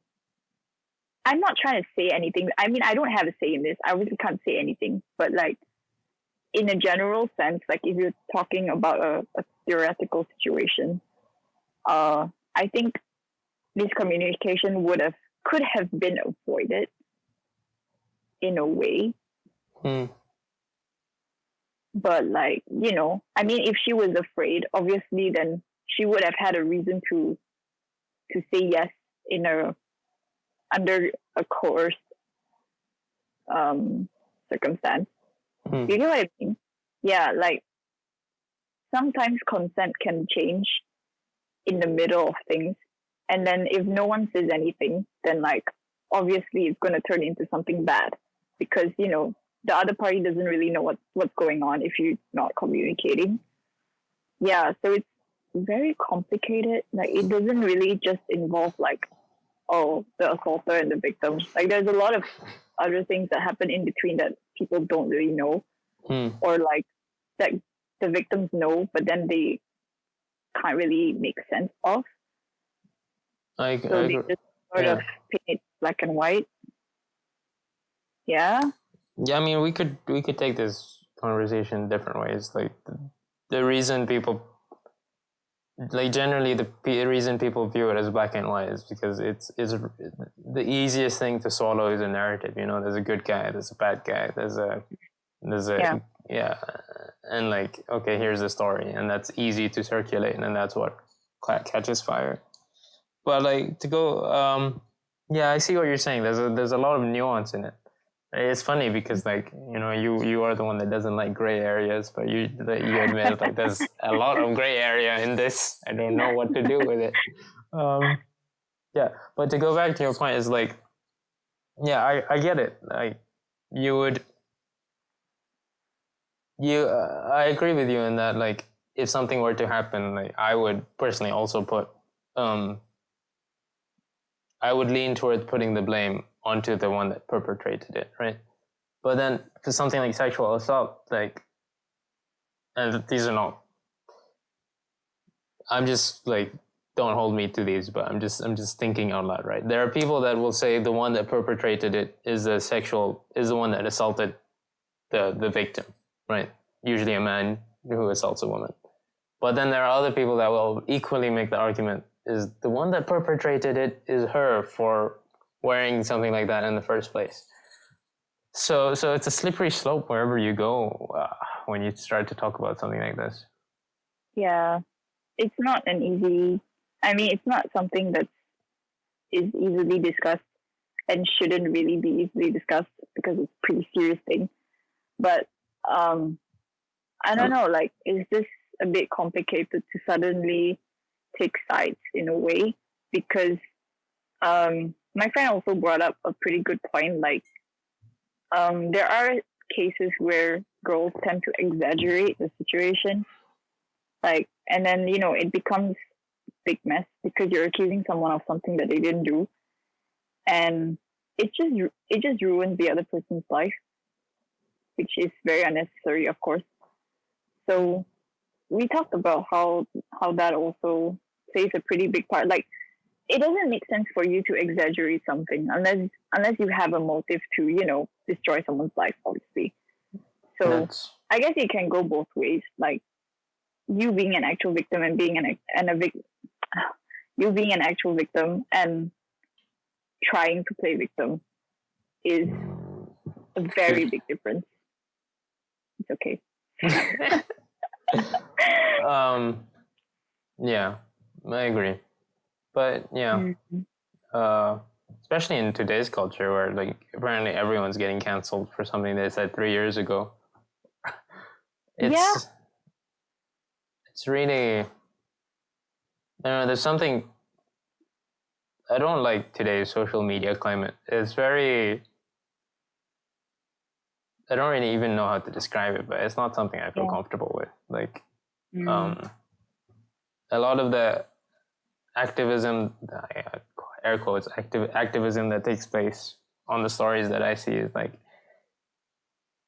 I'm not trying to say anything. I mean, I don't have a say in this. I really can't say anything. But like in a general sense, like if you're talking about a theoretical situation, I think miscommunication could have been avoided in a way. But like, you know, I mean, if she was afraid, obviously then she would have had a reason to say yes under a coerced circumstance. You know what I mean? Yeah, like sometimes consent can change in the middle of things, and then if no one says anything, then like obviously it's going to turn into something bad, because you know the other party doesn't really know what's going on if you're not communicating. Yeah, so it's very complicated. Like it doesn't really just involve like, oh, the assaulter and the victim. Like there's a lot of other things that happen in between that people don't really know, or like that the victims know, but then they can't really make sense of. So they just sort of paint it black and white. Yeah. Yeah, I mean, we could take this conversation different ways. Like the reason people, like generally the reason people view it as black and white is because it's the easiest thing to swallow is a narrative. You know, there's a good guy, there's a bad guy, there's a and like, okay, here's the story, and that's easy to circulate, and that's what catches fire. But like to go, yeah, I see what you're saying. There's a lot of nuance in it. It's funny because like, you know, you are the one that doesn't like gray areas, but you admit like there's a lot of gray area in this. I don't know what to do with it. Yeah, but to go back to your point is like, yeah, I get it. Like I agree with you in that like if something were to happen, like I would personally also put I would lean towards putting the blame onto the one that perpetrated it, right? But then for something like sexual assault, like, and these are not, I'm just like, don't hold me to these, but I'm just thinking out loud, right? There are people that will say the one that perpetrated it is the one that assaulted the victim, right? Usually a man who assaults a woman. But then there are other people that will equally make the argument is the one that perpetrated it is her for wearing something like that in the first place. So it's a slippery slope wherever you go when you start to talk about something like this. Yeah, it's not it's not something that is easily discussed and shouldn't really be easily discussed because it's a pretty serious thing. But I don't know, like, is this a bit complicated to suddenly take sides in a way? Because my friend also brought up a pretty good point. Like, there are cases where girls tend to exaggerate the situation, like, and then you know it becomes a big mess because you're accusing someone of something that they didn't do, and it just ruins the other person's life, which is very unnecessary, of course. So we talked about how that also plays a pretty big part. Like, it doesn't make sense for you to exaggerate something unless you have a motive to, you know, destroy someone's life, obviously. So I guess it can go both ways. Like, you being an actual victim and being you being an actual victim and trying to play victim is a very big difference. It's okay. Yeah, I agree. But yeah, especially in today's culture where like apparently everyone's getting canceled for something they said 3 years ago. It's really, I don't know, there's something, I don't like today's social media climate. It's very, I don't really even know how to describe it, but it's not something I feel comfortable with. Like, a lot of the activism, air quotes, activism that takes place on the stories that I see is like,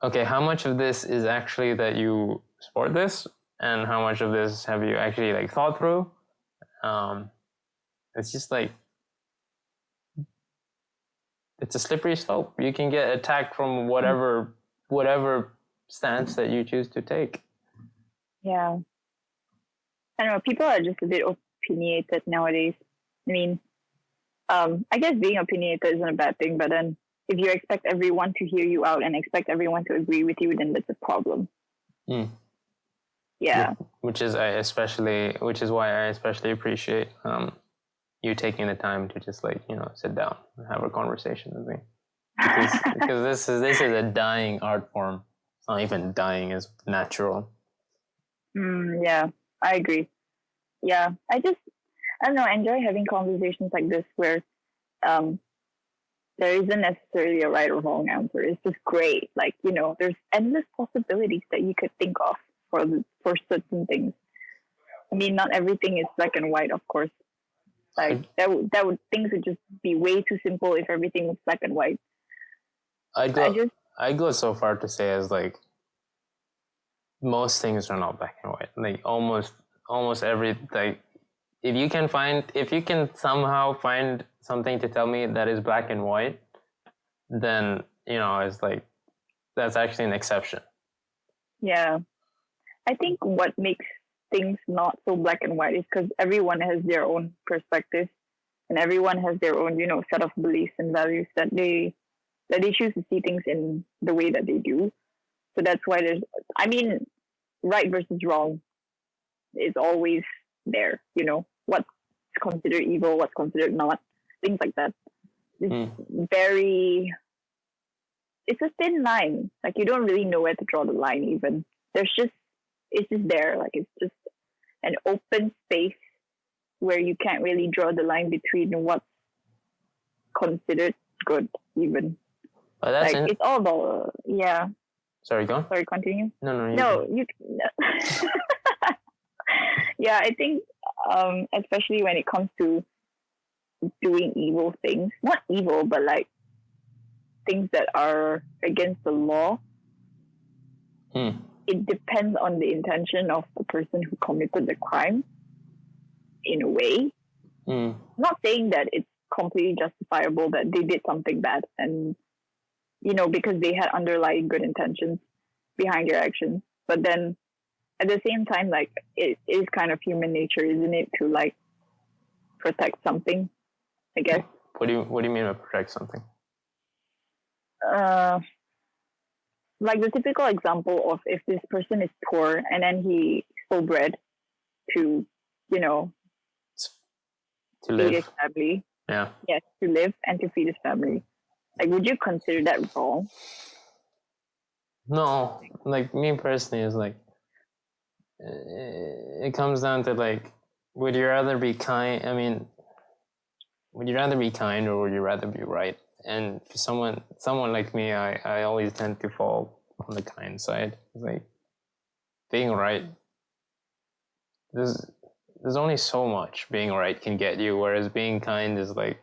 okay, how much of this is actually that you support this, and how much of this have you actually like thought through? It's just like it's a slippery slope. You can get attacked from whatever stance that you choose to take. Yeah. I don't know. People are just a bit opinionated nowadays. I mean, I guess being opinionated isn't a bad thing, but then if you expect everyone to hear you out and expect everyone to agree with you, then that's a problem. Yeah. Which is why I especially appreciate you taking the time to just like, sit down and have a conversation with me. Because this is a dying art form. It's not even dying, it's natural. Yeah, I agree. Yeah. I don't know, I enjoy having conversations like this where there isn't necessarily a right or wrong answer. It's just great. Like, there's endless possibilities that you could think of for certain things. I mean, not everything is black and white, of course. Like things would just be way too simple if everything was black and white. I go so far to say as like most things are not black and white. Like almost every, like if you can somehow find something to tell me that is black and white, then it's like that's actually an exception. Yeah. I think what makes things not so black and white is because everyone has their own perspective and everyone has their own, set of beliefs and values that they choose to see things in the way that they do. So that's why right versus wrong is always there, what's considered evil, what's considered not, things like that. It's it's a thin line. Like you don't really know where to draw the line even. It's just there. Like it's just an open space where you can't really draw the line between what's considered good even. It's all about, yeah. Sorry, go on. Sorry, continue. No, you yeah, I think especially when it comes to doing evil things, not evil, but like things that are against the law, it depends on the intention of the person who committed the crime in a way. Not saying that it's completely justifiable that they did something bad and, because they had underlying good intentions behind their actions. But then at the same time, like it is kind of human nature, isn't it, to like protect something, I guess. What do you mean by protect something? Like the typical example of if this person is poor and then he stole bread to, to feed his family. Yeah. Yes, to live and to feed his family. Like, would you consider that wrong? No, like me personally is like, it comes down to like, would you rather be kind? I mean, would you rather be kind or would you rather be right? And for someone like me, I always tend to fall on the kind side. Like being right, there's only so much being right can get you, whereas being kind is like,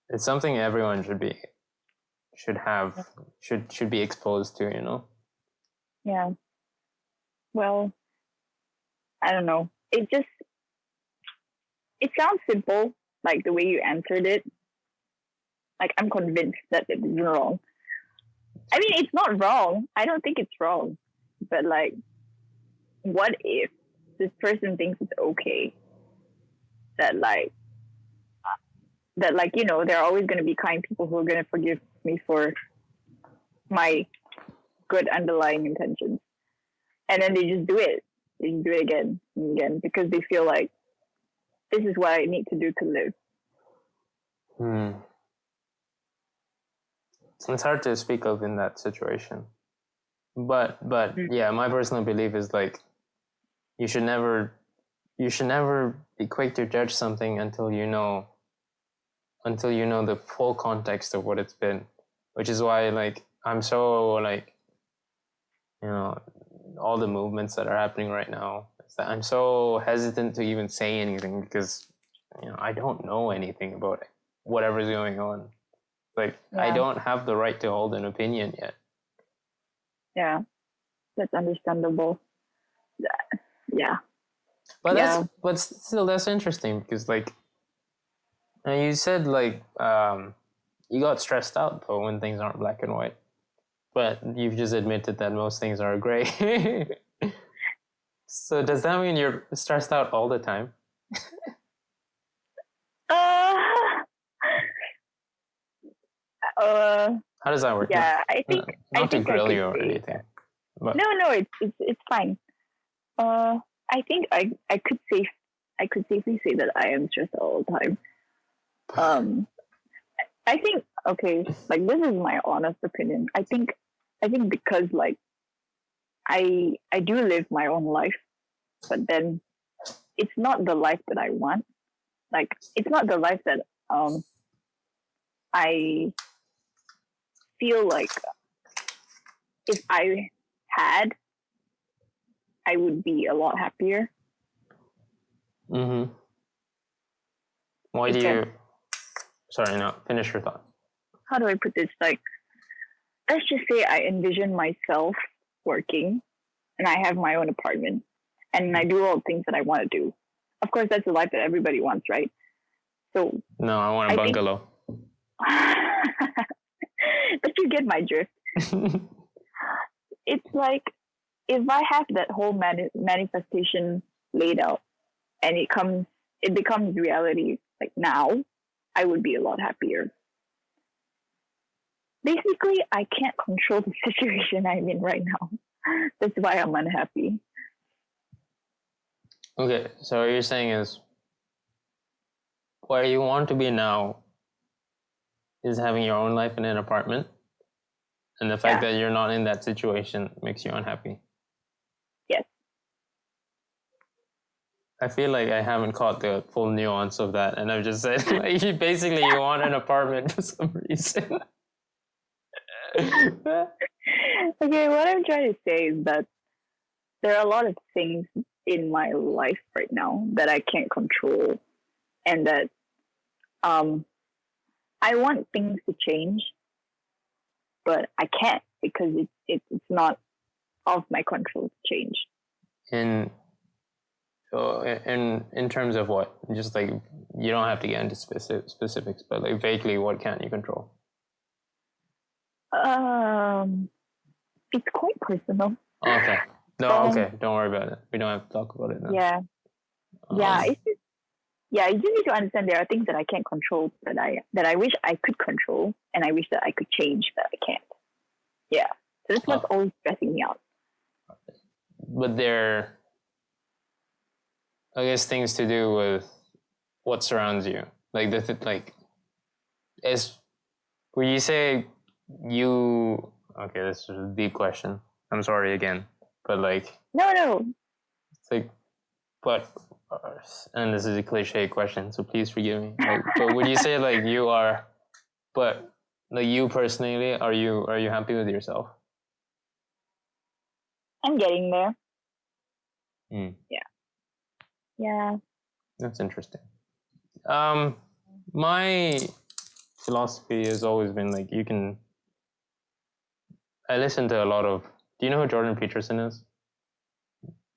it's something everyone should be exposed to, Yeah. Well, I don't know. It sounds simple, like the way you answered it. Like I'm convinced that it's wrong. I mean, it's not wrong. I don't think it's wrong. But like, what if this person thinks it's okay that there are always going to be kind people who are going to forgive me for my good underlying intentions, and then they just do it. They just do it again and again because they feel like this is what I need to do to live. It's hard to speak of in that situation, but yeah, my personal belief is like you should never be quick to judge something until you know the full context of what it's been, which is why like I'm so like all the movements that are happening right now, is that I'm so hesitant to even say anything because I don't know anything about it, whatever's going on. Like, yeah. I don't have the right to hold an opinion yet. Yeah, that's understandable. Yeah. But that's interesting because like you said, like you got stressed out though when things aren't black and white. But you've just admitted that most things are gray. So does that mean you're stressed out all the time? Uh, How does that work? yeah, I think Not to I grill could you or say anything. that. But No, it's fine. I think I could safely say that I am stressed all the time. I think, okay, like, this is my honest opinion. I think because, like, I do live my own life, but then it's not the life that I want. Like, it's not the life that I feel like if I had, I would be a lot happier. mm-hmm. Why do Because, you? Sorry, no. Finish your thought. how do I put this? Like, let's just say I envision myself working and I have my own apartment and I do all the things that I want to do. Of course, that's the life that everybody wants, right? So, No, I want a bungalow. But you get my drift. It's like, if I have that whole manifestation laid out and it becomes reality, like, now, I would be a lot happier. Basically, I can't control the situation I'm in right now. That's why I'm unhappy. Okay, so what you're saying is where you want to be now is having your own life in an apartment, and the fact that you're not in that situation makes you unhappy. Yes. I feel like I haven't caught the full nuance of that, and I've just said, like, you want an apartment for some reason. Okay, what I'm trying to say is that there are a lot of things in my life right now that I can't control, and that I want things to change, but I can't because it's not of my control to change. In terms of what? Just like, you don't have to get into specifics, but like vaguely, what can't you control? It's quite personal. Okay. No, okay. Don't worry about it. We don't have to talk about it now. Yeah. It's just, you just need to understand there are things that I can't control that I wish I could control, and I wish that I could change, but I can't. Yeah. So that's what's always stressing me out. But they're, I guess, things to do with what surrounds you. Like as when you say you, okay, this is a deep question. I'm sorry again, but like, No. it's like, but, and this is a cliche question, so please forgive me. Like, but would you say like you are, but like you personally, are you happy with yourself? I'm getting there. Yeah. That's interesting. My philosophy has always been like, I listen to a lot of, do you know who Jordan Peterson is?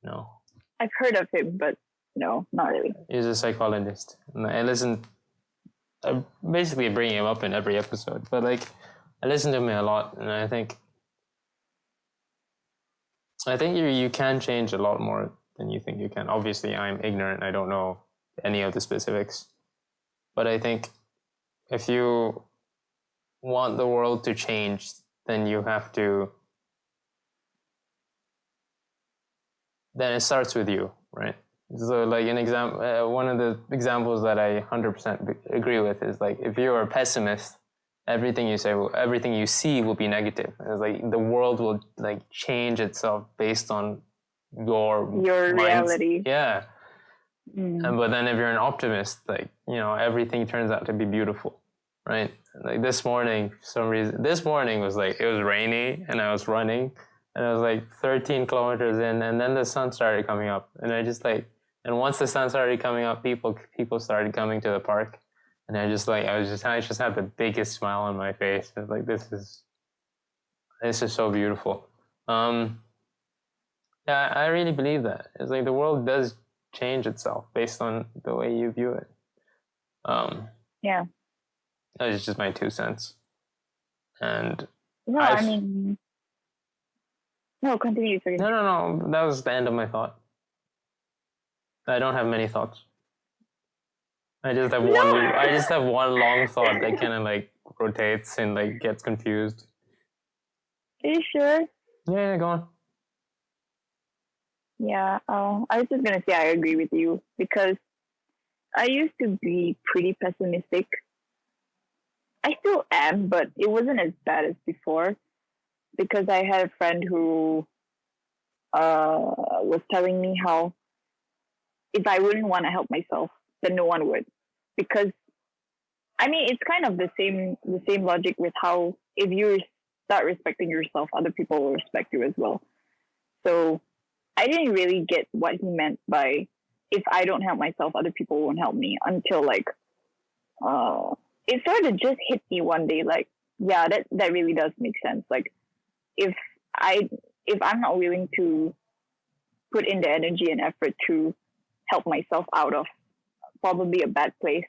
No. I've heard of him, but no, not really. He's a psychologist. And I basically bring him up in every episode, but like, I listen to him a lot, and I think you can change a lot more than you think you can. Obviously, I'm ignorant. I don't know any of the specifics. But I think if you want the world to change, then you have to, then it starts with you, right? So like one of the examples that I 100% agree with is like, if you're a pessimist, everything you see will be negative. It's like the world will like change itself based on your reality. Yeah. But then if you're an optimist, like, everything turns out to be beautiful, right? Like this morning, for some reason, was like, it was rainy and I was running and I was like 13 kilometers in, and then the sun started coming up, and I just like, and once the sun started coming up, people started coming to the park, and I just had the biggest smile on my face. I was like, this is so beautiful. Yeah, I really believe that. It's like the world does change itself based on the way you view it. Yeah. It's just my 2 cents. And No, I mean, no, continue. Sorry. No. That was the end of my thought. I don't have many thoughts. I just have one long thought that kind of like rotates and like gets confused. Are you sure? Yeah, go on. Yeah, I was just gonna say I agree with you because I used to be pretty pessimistic. I still am, but it wasn't as bad as before because I had a friend who was telling me how if I wouldn't want to help myself, then no one would. Because I mean, it's kind of the same logic with how if you start respecting yourself, other people will respect you as well. So I didn't really get what he meant by if I don't help myself, other people won't help me until like it sort of just hit me one day like, yeah, that really does make sense. Like if I'm not willing to put in the energy and effort to help myself out of probably a bad place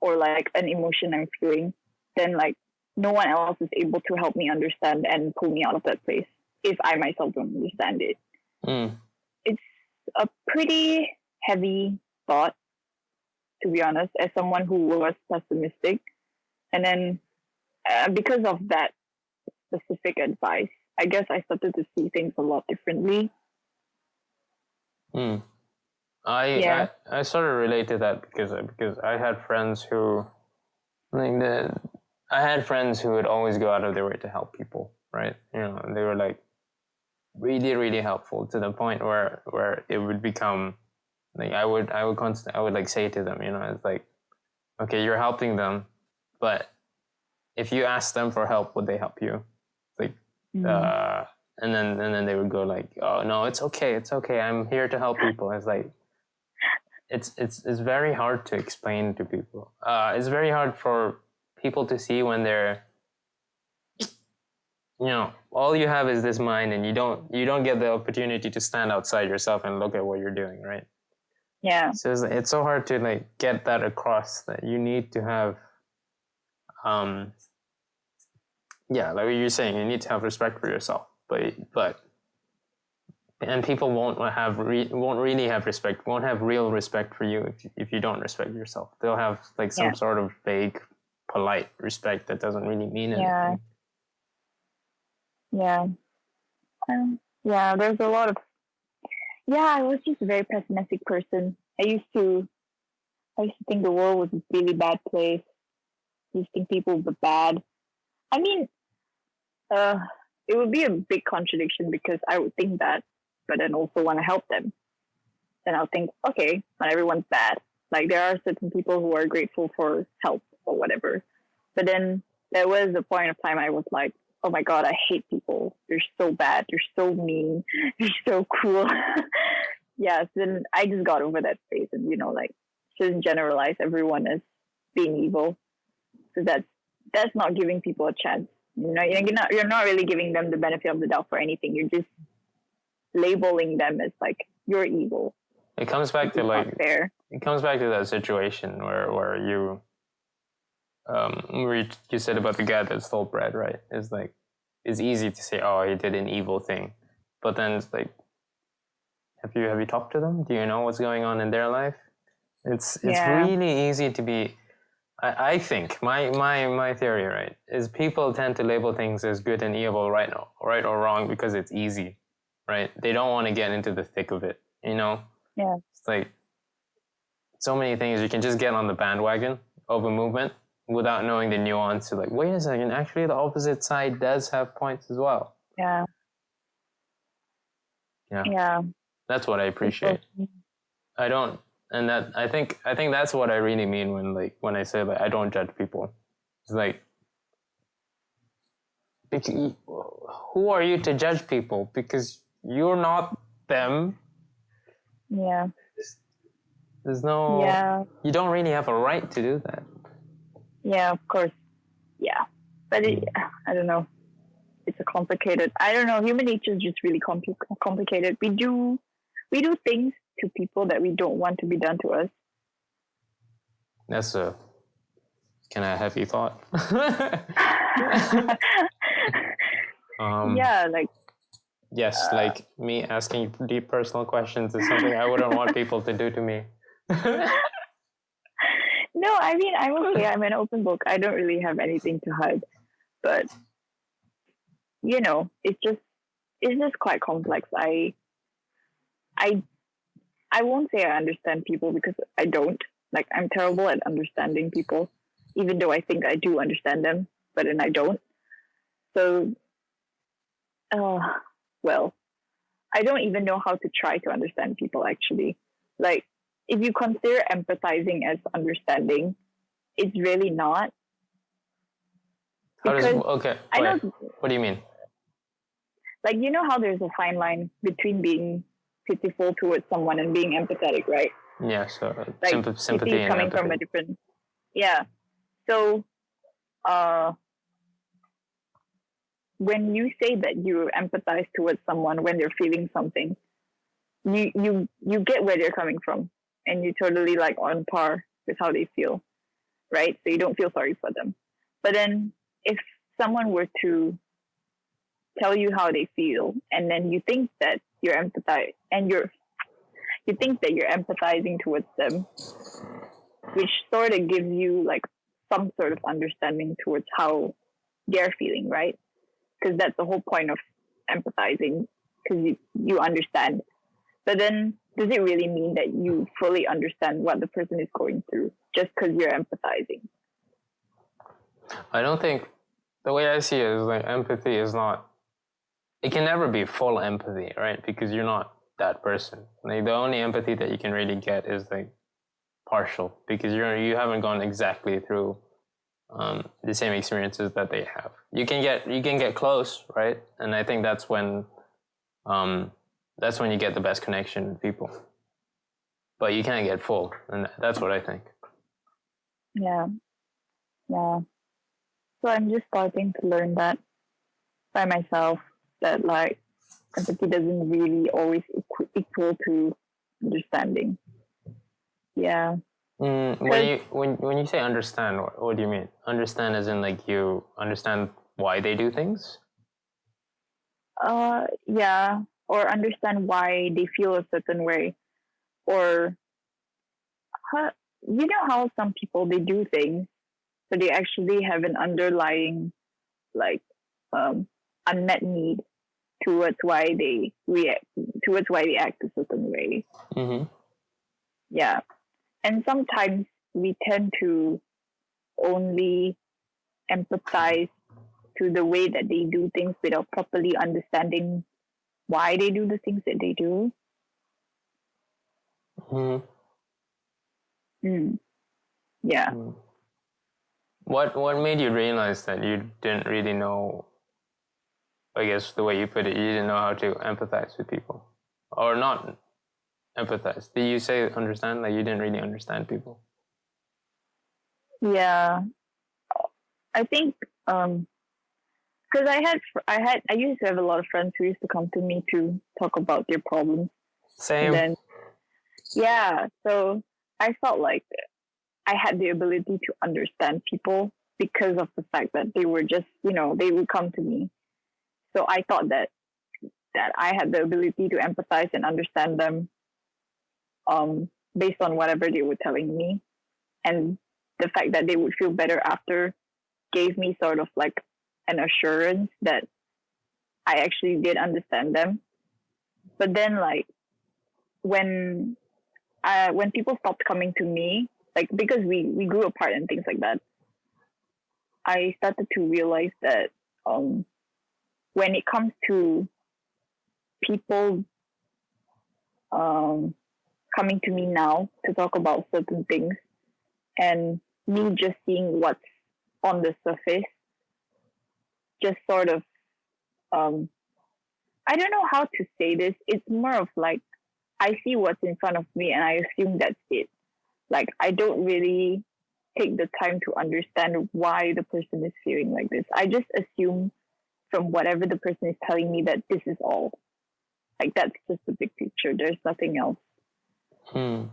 or like an emotion I'm feeling, then like no one else is able to help me understand and pull me out of that place if I myself don't understand it. It's a pretty heavy thought, to be honest, as someone who was pessimistic. And then because of that specific advice, I guess I started to see things a lot differently. I sort of relate to that because I had friends who I had friends who would always go out of their way to help people, right? You know, they were like really, really helpful to the point where it would become like I would like say to them, you know, it's like, okay, you're helping them, but if you ask them for help, would they help you? Like, and then they would go like, oh no, it's okay, I'm here to help people. It's like, it's very hard to explain to people. It's very hard for people to see when they're, you know, all you have is this mind, and you don't get the opportunity to stand outside yourself and look at what you're doing, right? Yeah. So it's so hard to like get that across that you need to have, like what you're saying, you need to have respect for yourself, but and people won't really have respect, won't have real respect for you if you don't respect yourself. They'll have like some sort of vague, polite respect that doesn't really mean anything. There's a lot of I was just a very pessimistic person. I used to think the world was a really bad place. I used to think people were bad. I mean, it would be a big contradiction because I would think that, but then also want to help them. Then I'll think, okay, not everyone's bad. Like there are certain people who are grateful for help or whatever. But then there was a point of time I was like, oh my God, I hate people. They're so bad. They're so mean. They're so cruel. So then I just got over that phase and, you know, like shouldn't generalize everyone as being evil. So that's not giving people a chance. You know, you're not really giving them the benefit of the doubt for anything. You're just labeling them as like you're evil. It comes back to like fair. It comes back to that situation where you you said about the guy that stole bread, right? It's like it's easy to say, oh, he did an evil thing, but then it's like, have you talked to them? Do you know what's going on in their life? It's really easy to be. I think my theory, right, is people tend to label things as good and evil, right or wrong, because it's easy, right? They don't want to get into the thick of it, you know? Yeah. It's like so many things you can just get on the bandwagon of a movement without knowing the nuance to like, wait a second, actually the opposite side does have points as well. Yeah. That's what I appreciate. I don't. And that I think that's what I really mean when I say like I don't judge people. It's like, who are you to judge people? Because you're not them. Yeah. There's no. Yeah. You don't really have a right to do that. Yeah, of course. Yeah, but I don't know. It's a complicated. I don't know. Human nature is just really complicated. We do things to people that we don't want to be done to us. That's a Can I have you thought? Yeah, like Yes, like me asking deep personal questions is something I wouldn't want people to do to me. no, I mean I'm okay. I'm an open book. I don't really have anything to hide, but it's just quite complex. I I won't say I understand people because I don't. Like I'm terrible at understanding people, even though I think I do understand them, but then I don't. So, uh, well, I don't even know how to try to understand people actually. Like, if you consider empathizing as understanding, it's really not. How does Because okay? I Wait, know, what do you mean? like, you know how there's a fine line between being pitiful towards someone and being empathetic, right? Yeah, so Like, pity sympathy is and coming from a empathy. different, yeah. So, uh, when you say that you empathize towards someone when they're feeling something, you get where they're coming from, and you totally like on par with how they feel, right? So you don't feel sorry for them. But then if someone were to tell you how they feel, and then you think that you're empathize and you think that you're empathizing towards them, which sort of gives you like some sort of understanding towards how they're feeling, right? Because that's the whole point of empathizing, because you understand. But then does it really mean that you fully understand what the person is going through just because you're empathizing? I don't think the way I see it is like empathy is not. It can never be full empathy, right? Because you're not that person. Like the only empathy that you can really get is like partial, because you haven't gone exactly through the same experiences that they have. You can get close, right? And I think that's when you get the best connection with people. But you can't get full, and that's what I think. Yeah. Yeah. So I'm just starting to learn that by myself, that like empathy doesn't really always equal to understanding. Yeah. When you say understand, what do you mean? Understand as in like you understand why they do things? Yeah, or understand why they feel a certain way, or how, you know how some people they do things, but they actually have an underlying like um, unmet need towards why they react, towards why they act a certain way. Mm-hmm. Yeah, and sometimes we tend to only empathize to the way that they do things without properly understanding why they do the things that they do. Mm-hmm. Mm, yeah. Mm. What made you realize that you didn't really know? I guess the way you put it, you didn't know how to empathize with people, or not empathize. Did you say understand? Like you didn't really understand people. Yeah, I think because I used to have a lot of friends who used to come to me to talk about their problems, and Same. then yeah, so I felt like I had the ability to understand people because of the fact that they were just they would come to me. So I thought that I had the ability to empathize and understand them based on whatever they were telling me, and the fact that they would feel better after gave me sort of like an assurance that I actually did understand them. But then like when when people stopped coming to me, like because we grew apart and things like that, I started to realize that when it comes to people um, coming to me now to talk about certain things, and me just seeing what's on the surface, just sort of um, I don't know how to say this. It's more of like I see what's in front of me and I assume that's it. Like I don't really take the time to understand why the person is feeling like this. I just assume from whatever the person is telling me that this is all. Like that's just the big picture. There's nothing else. Hmm.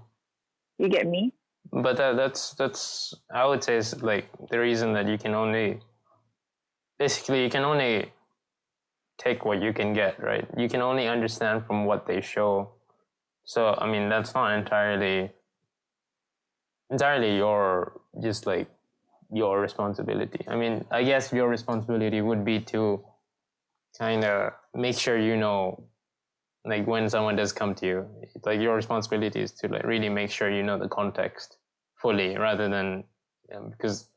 You get me? But that's I would say is like the reason that you can only take what you can get, right? You can only understand from what they show. So I mean that's not entirely your just like your responsibility. I mean, I guess your responsibility would be to kind of make sure you know, like when someone does come to you, like your responsibility is to like really make sure you know the context fully, rather than because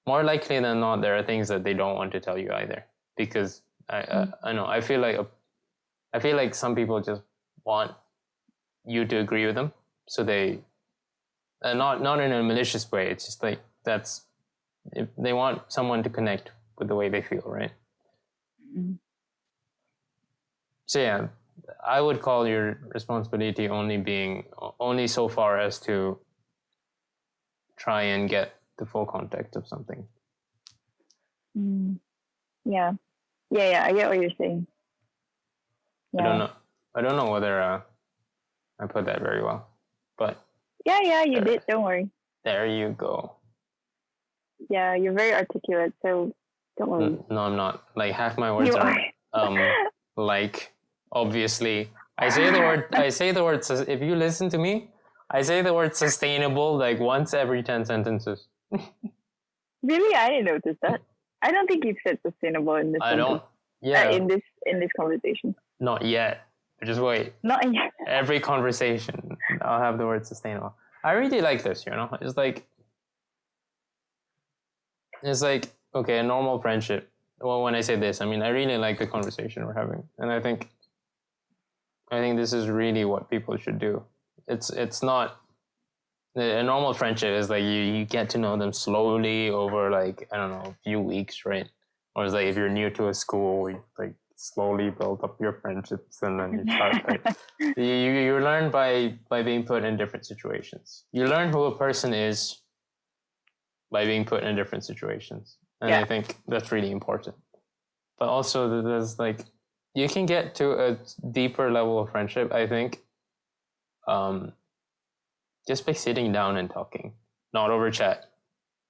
more likely than not there are things that they don't want to tell you either. Because I know I feel like some people just want you to agree with them, so they not in a malicious way. It's just like that's if they want someone to connect with the way they feel, right? So yeah, I would call your responsibility only so far as to try and get the full context of something. Yeah. I get what you're saying. Yeah. I don't know whether I put that very well, but Yeah, you did. Don't worry. there you go. Yeah, you're very articulate, so don't worry. No, I'm not. Like half my words are like obviously. I say the word. If you listen to me, I say the word sustainable like once every 10 sentences. Really, I didn't notice that. I don't think you've said sustainable in this. I don't. Yeah. In this conversation. Not yet. Just wait. Not yet. Every conversation, I'll have the word sustainable. I really like this. You know, it's like okay, a normal friendship. Well, when I say this, I mean I really like the conversation we're having, and I think this is really what people should do. It's not a normal friendship is like you get to know them slowly over like I don't know a few weeks, right? Or it's like if you're new to a school, you like slowly build up your friendships, and then you start like you learn by being put in different situations. You learn who a person is by being put in different situations, and I think that's really important. But also there's like you can get to a deeper level of friendship, I think, just by sitting down and talking, not over chat,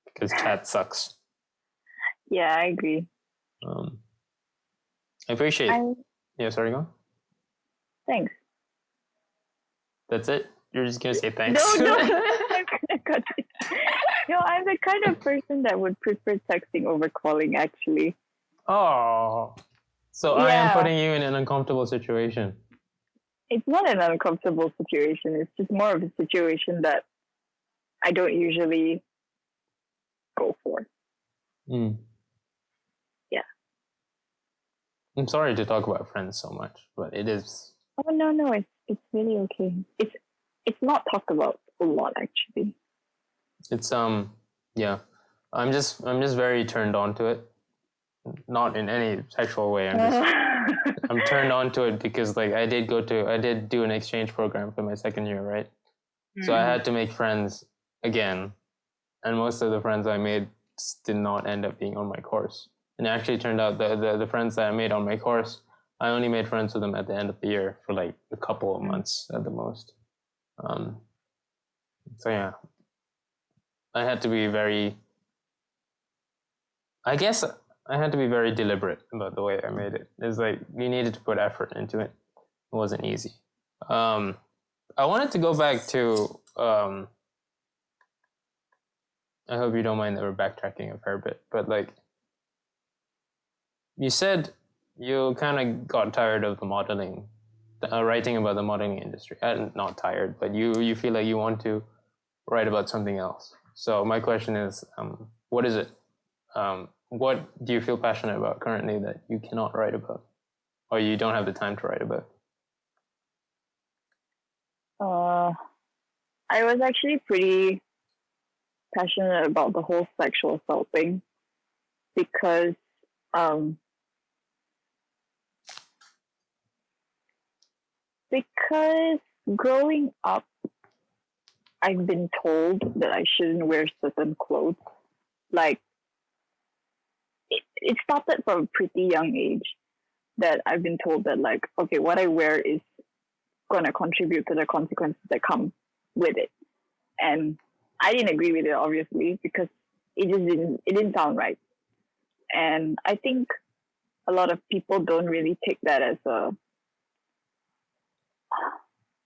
because chat sucks. Yeah, I agree. I appreciate. Yeah, sorry, go on. Thanks. That's it? You're just gonna say thanks? No. I'm gonna cut it. No, I'm the kind of person that would prefer texting over calling, actually. Oh, so I am putting you in an uncomfortable situation. It's not an uncomfortable situation. It's just more of a situation that I don't usually go for. Yeah. I'm sorry to talk about friends so much, but it is. Oh no, it's really okay. It's not talked about a lot, actually. It's yeah. I'm just very turned on to it. Not in any sexual way. I'm turned on to it because like I did do an exchange program for my second year, right? So I had to make friends again, and most of the friends I made did not end up being on my course. And it actually turned out the friends that I made on my course, I only made friends with them at the end of the year for like a couple of months at the most. So yeah, I had to be very deliberate about the way I made it. It's like you needed to put effort into it. It wasn't easy. I wanted to go back to I hope you don't mind that we're backtracking a fair bit, but like you said you kind of got tired of the modeling, writing about the modeling industry. Not tired, but you feel like you want to write about something else. So my question is, what is it? What do you feel passionate about currently that you cannot write about, or you don't have the time to write about? I was actually pretty passionate about the whole sexual assault thing because growing up, I've been told that I shouldn't wear certain clothes. Like, it started from a pretty young age that I've been told that, like, okay, what I wear is going to contribute to the consequences that come with it. And I didn't agree with it, obviously, because it didn't sound right. And I think a lot of people don't really take that as a,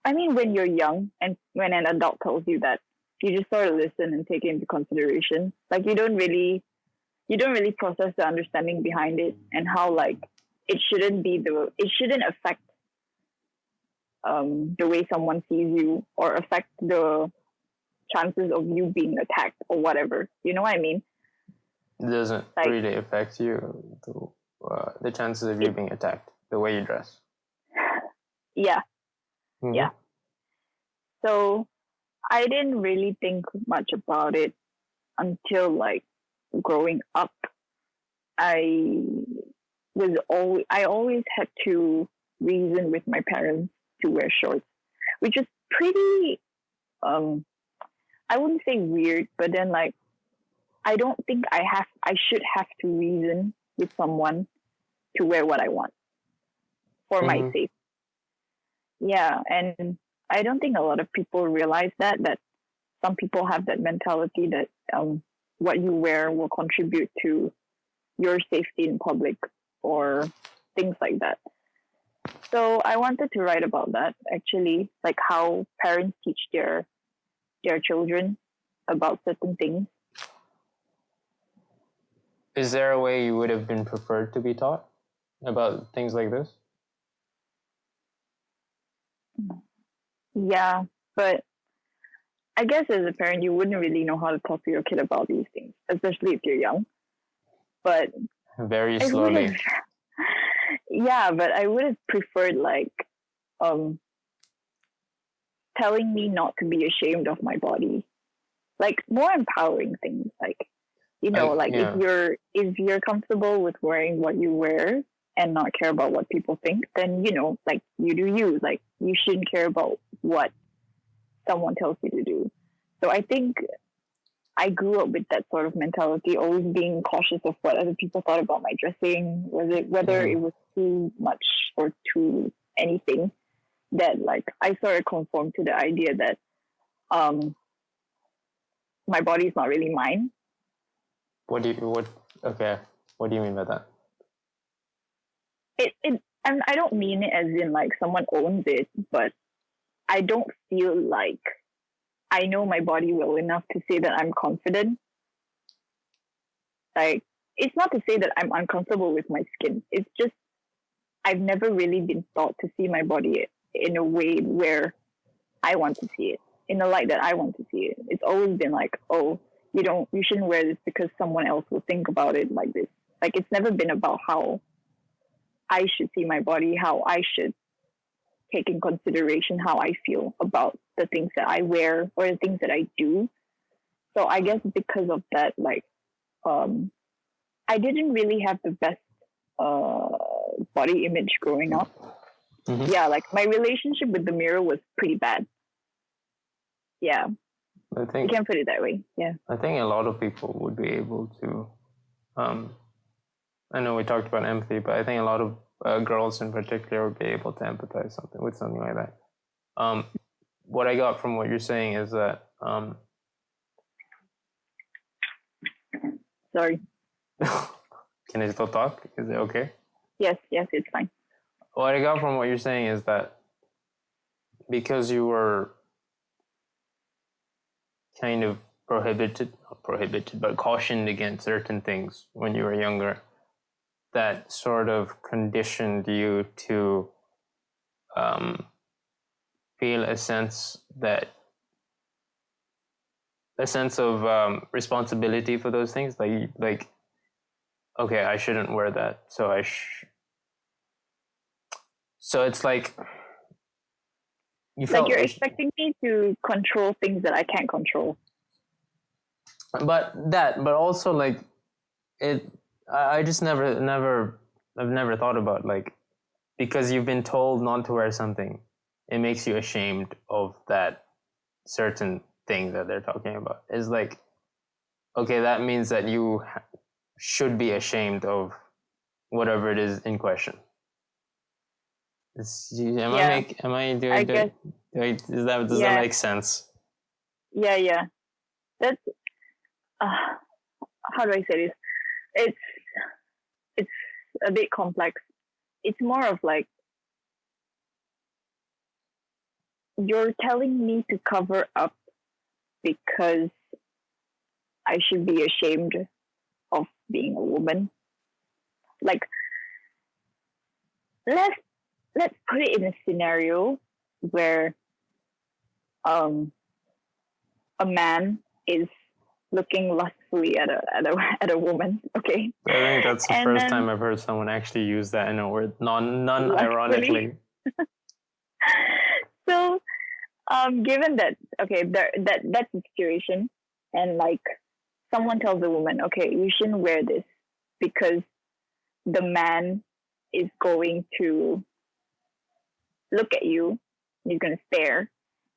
I mean, when you're young and when an adult tells you that, you just sort of listen and take it into consideration. Like you don't really process the understanding behind it and how like it shouldn't affect the way someone sees you or affect the chances of you being attacked or whatever. You know what I mean? It doesn't Like really affect you, the chances of you it, being attacked, the way you dress. yeah, Mm-hmm. yeah. So I didn't really think much about it until like growing up. I I always had to reason with my parents to wear shorts, which is pretty I wouldn't say weird, but then like I don't think I should have to reason with someone to wear what I want for my Mm-hmm. sake. Yeah, and I don't think a lot of people realize that some people have that mentality that what you wear will contribute to your safety in public or things like that. So I wanted to write about that actually, like how parents teach their children about certain things. Is there a way you would have been preferred to be taught about things like this? Yeah, but I guess as a parent, you wouldn't really know how to talk to your kid about these things, especially if you're young. But Very I would slowly. have, yeah, but I would have preferred like um, telling me not to be ashamed of my body, like more empowering things, like like Yeah. if you're comfortable with wearing what you wear and not care about what people think, then like you do you, like you shouldn't care about what someone tells you to do. So I think I grew up with that sort of mentality, always being cautious of what other people thought about my dressing, whether Mm-hmm. it was too much or too anything. That like I sort of conformed to the idea that um my body is not really mine. Okay. What do you mean by that? It and I don't mean it as in like someone owns it, but I don't feel like I know my body well enough to say that I'm confident. Like it's not to say that I'm uncomfortable with my skin. It's just I've never really been taught to see my body in a way where I want to see it, in the light that I want to see it. It's always been like, oh, you shouldn't wear this because someone else will think about it like this. Like it's never been about how I should see my body, how I should take in consideration how I feel about the things that I wear or the things that I do. So I guess because of that, like, I didn't really have the best uh, body image growing up. Mm-hmm. Yeah, like my relationship with the mirror was pretty bad. Yeah, I you think can put it that way. Yeah. I think a lot of people would be able to. I know we talked about empathy, but I think a lot of girls in particular would be able to empathize with something like that. What I got from what you're saying is that Sorry. can I still talk? Is it okay? Yes, it's fine. What I got from what you're saying is that because you were kind of not prohibited, but cautioned against certain things when you were younger, that sort of conditioned you to feel a sense of responsibility for those things, like okay, I shouldn't wear that, so it's like you Like felt you're expecting me to control things that I can't control. but also like it. I just I've never thought about like, because you've been told not to wear something, it makes you ashamed of that certain thing that they're talking about. It's like, okay, that means that you should be ashamed of whatever it is in question. Yeah, I guess. Does that Yeah, make sense? yeah. that's how do I say this? It's a bit complex. It's more of like you're telling me to cover up because I should be ashamed of being a woman. Like let's put it in a scenario where a man is looking lustfully at a woman. Okay. I think that's the And first then- time I've heard someone actually use that in a word, non-ironically. So, given that, okay, that's the situation, and like someone tells a woman, okay, you shouldn't wear this because the man is going to look at you, he's gonna stare,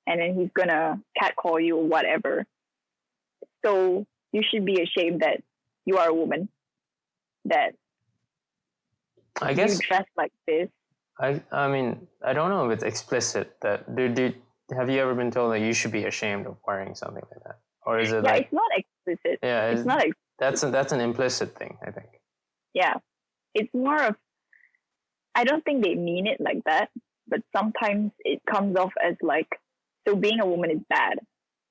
and then he's gonna catcall you or whatever. So you should be ashamed that you are a woman, that I guess you dress like this. I mean, I don't know if it's explicit that have you ever been told that you should be ashamed of wearing something like that? Or is it Yeah, like it's not explicit. yeah, It's not that's an implicit thing, I think. yeah. It's more of I don't think they mean it like that, but sometimes it comes off as like so being a woman is bad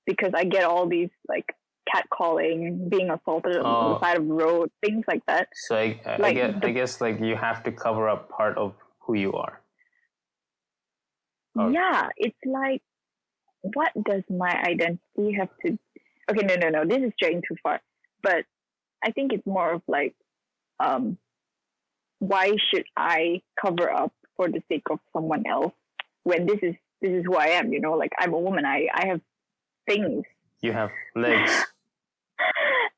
because I get all these like catcalling, being assaulted on the side of the road, things like that. So I guess like you have to cover up part of who you are. Oh. Yeah, it's like, what does my identity have to? Okay, no, this is straying too far. But I think it's more of like, why should I cover up for the sake of someone else when this is who I am? You know, like I'm a woman. I have things. You have legs.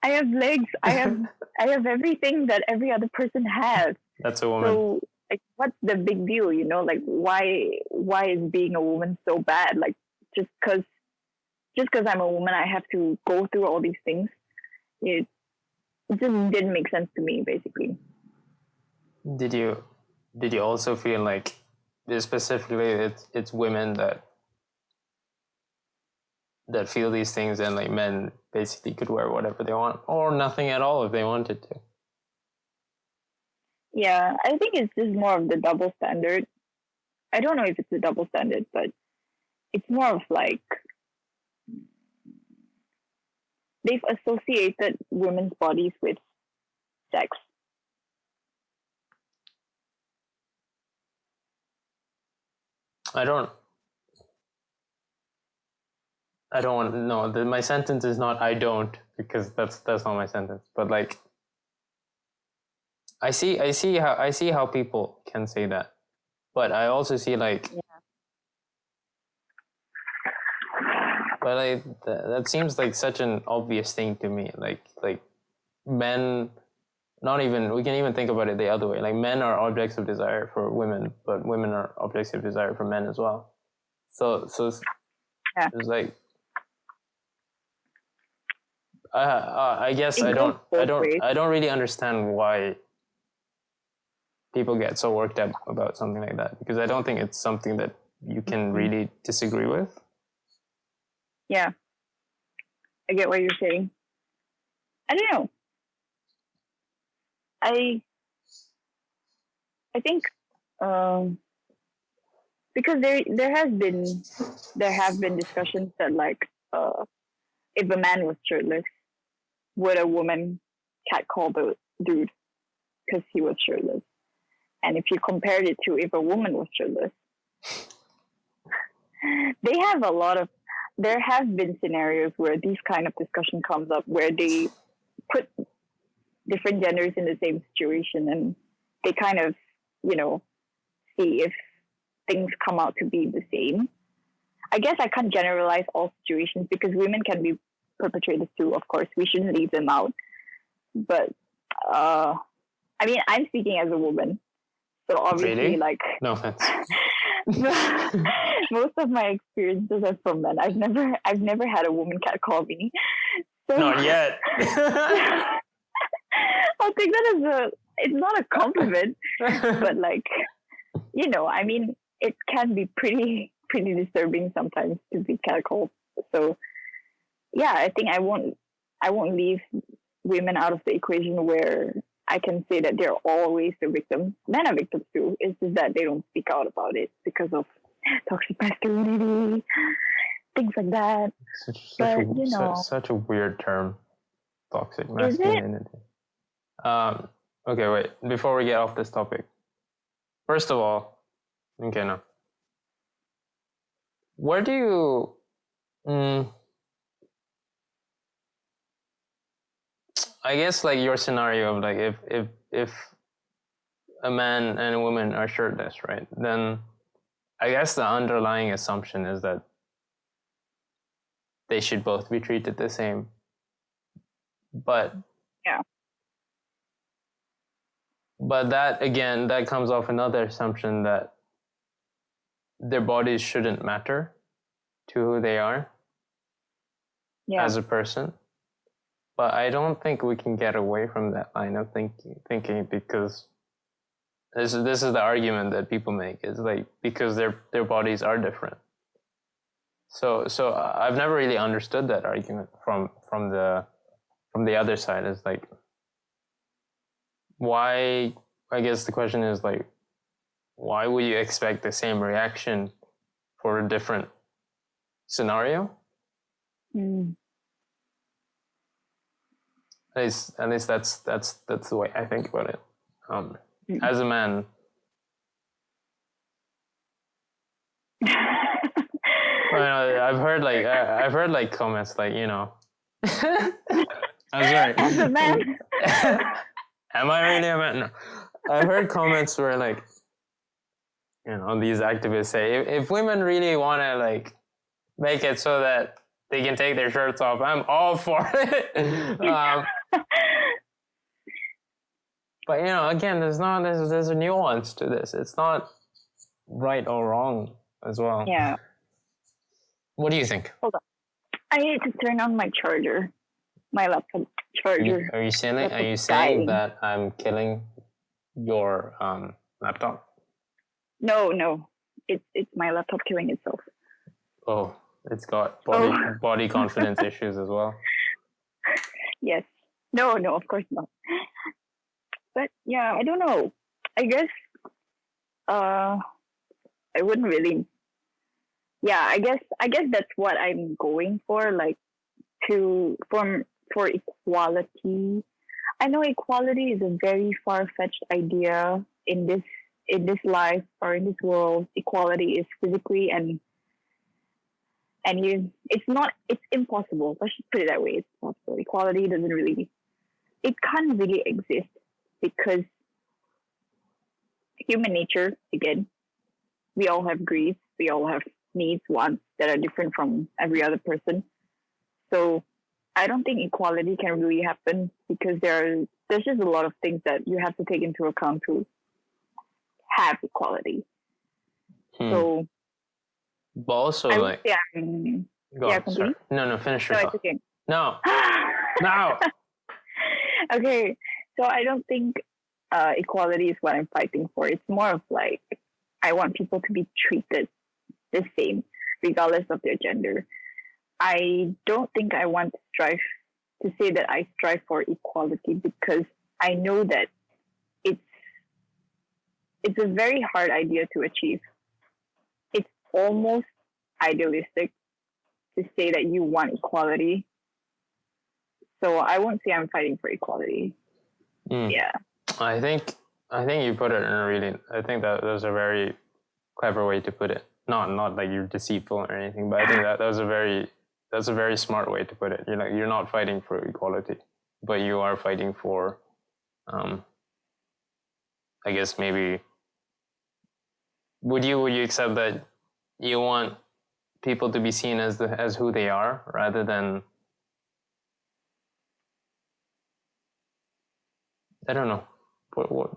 I have legs. I have everything that every other person has. That's a woman. So like, what's the big deal? You know, like why is being a woman so bad? Like just because I'm a woman, I have to go through all these things. It just didn't make sense to me, basically. Did you also feel like specifically it's women that feel these things, and like men basically could wear whatever they want or nothing at all if they wanted to? Yeah, I think it's just more of the double standard. I don't know if it's a double standard, but it's more of like they've associated women's bodies with sex. I don't want no. My sentence is not I don't, because that's not my sentence. But like, I see how people can say that, but I also see like, but that seems like such an obvious thing to me. Like men, not even, we can even think about it the other way. Like men are objects of desire for women, but women are objects of desire for men as well. So yeah. It's like, I guess I don't really understand why people get so worked up about something like that, because I don't think it's something that you can really disagree with. Yeah, I get what you're saying. I don't know. I think because there have been discussions that like if a man was shirtless, would a woman catcall the dude because he was shirtless? And if you compared it to if a woman was shirtless, there have been scenarios where these kind of discussion comes up where they put different genders in the same situation and they kind of, see if things come out to be the same. I guess I can't generalize all situations because women can be perpetrators too, of course. We shouldn't leave them out. But, I mean, I'm speaking as a woman. So obviously, really? like... No offense. Most of my experiences are from men. I've never had a woman catcall me. So, not yet. I'll take that as it's not a compliment, but like, I mean, it can be pretty disturbing sometimes to be catcalled. So yeah, I think I won't leave women out of the equation where I can say that they're always the victims. Men are victims too. It's just that they don't speak out about it because of toxic masculinity, things like that. But Such a weird term, toxic is it? masculinity. Okay, wait. Before we get off this topic, first of all, okay, no. Where do you? I guess like your scenario of like if a man and a woman are shirtless, right? Then I guess the underlying assumption is that they should both be treated the same. But Yeah. But that again, that comes off another assumption that their bodies shouldn't matter to who they are as a person. But I don't think we can get away from that line of thinking because this is the argument that people make, is like because their bodies are different. So I've never really understood that argument from the other side. Is like, why? I guess the question is like, why would you expect the same reaction for a different scenario? At least that's the way I think about it. As a man, I've heard like comments like, I'm sorry. As a man. Am I really a man? No. I've heard comments where like, these activists say if women really want to like make it so that they can take their shirts off, I'm all for it. But again, there's a nuance to this. It's not right or wrong as well. Yeah. What do you think? Hold on. I need to turn on my charger. My laptop charger. Are you saying that I'm killing your laptop? No. It's my laptop killing itself. Oh, it's got body confidence issues as well. Yes. No, of course not. But yeah, I don't know. I guess I wouldn't really. Yeah, I guess that's what I'm going for, like for equality. I know equality is a very far-fetched idea in this life or in this world. Equality is physically and it's impossible. Let's just put it that way. It's possible. Equality it can't really exist because human nature, again, we all have griefs, we all have needs, wants that are different from every other person. So I don't think equality can really happen because there's just a lot of things that you have to take into account to have equality. So, but also continue. No, finish your thought. Okay. No. Okay, so I don't think equality is what I'm fighting for. It's more of like I want people to be treated the same, regardless of their gender. I don't think I want to say that I strive for equality because I know that it's a very hard idea to achieve. It's almost idealistic to say that you want equality. So I won't say I'm fighting for equality. Yeah. I think you put it in I think that was a very clever way to put it. Not like you're deceitful or anything, but I think that's a very smart way to put it. You're not fighting for equality, but you are fighting for, I guess maybe. Would you accept that you want people to be seen as who they are rather than, I don't know, what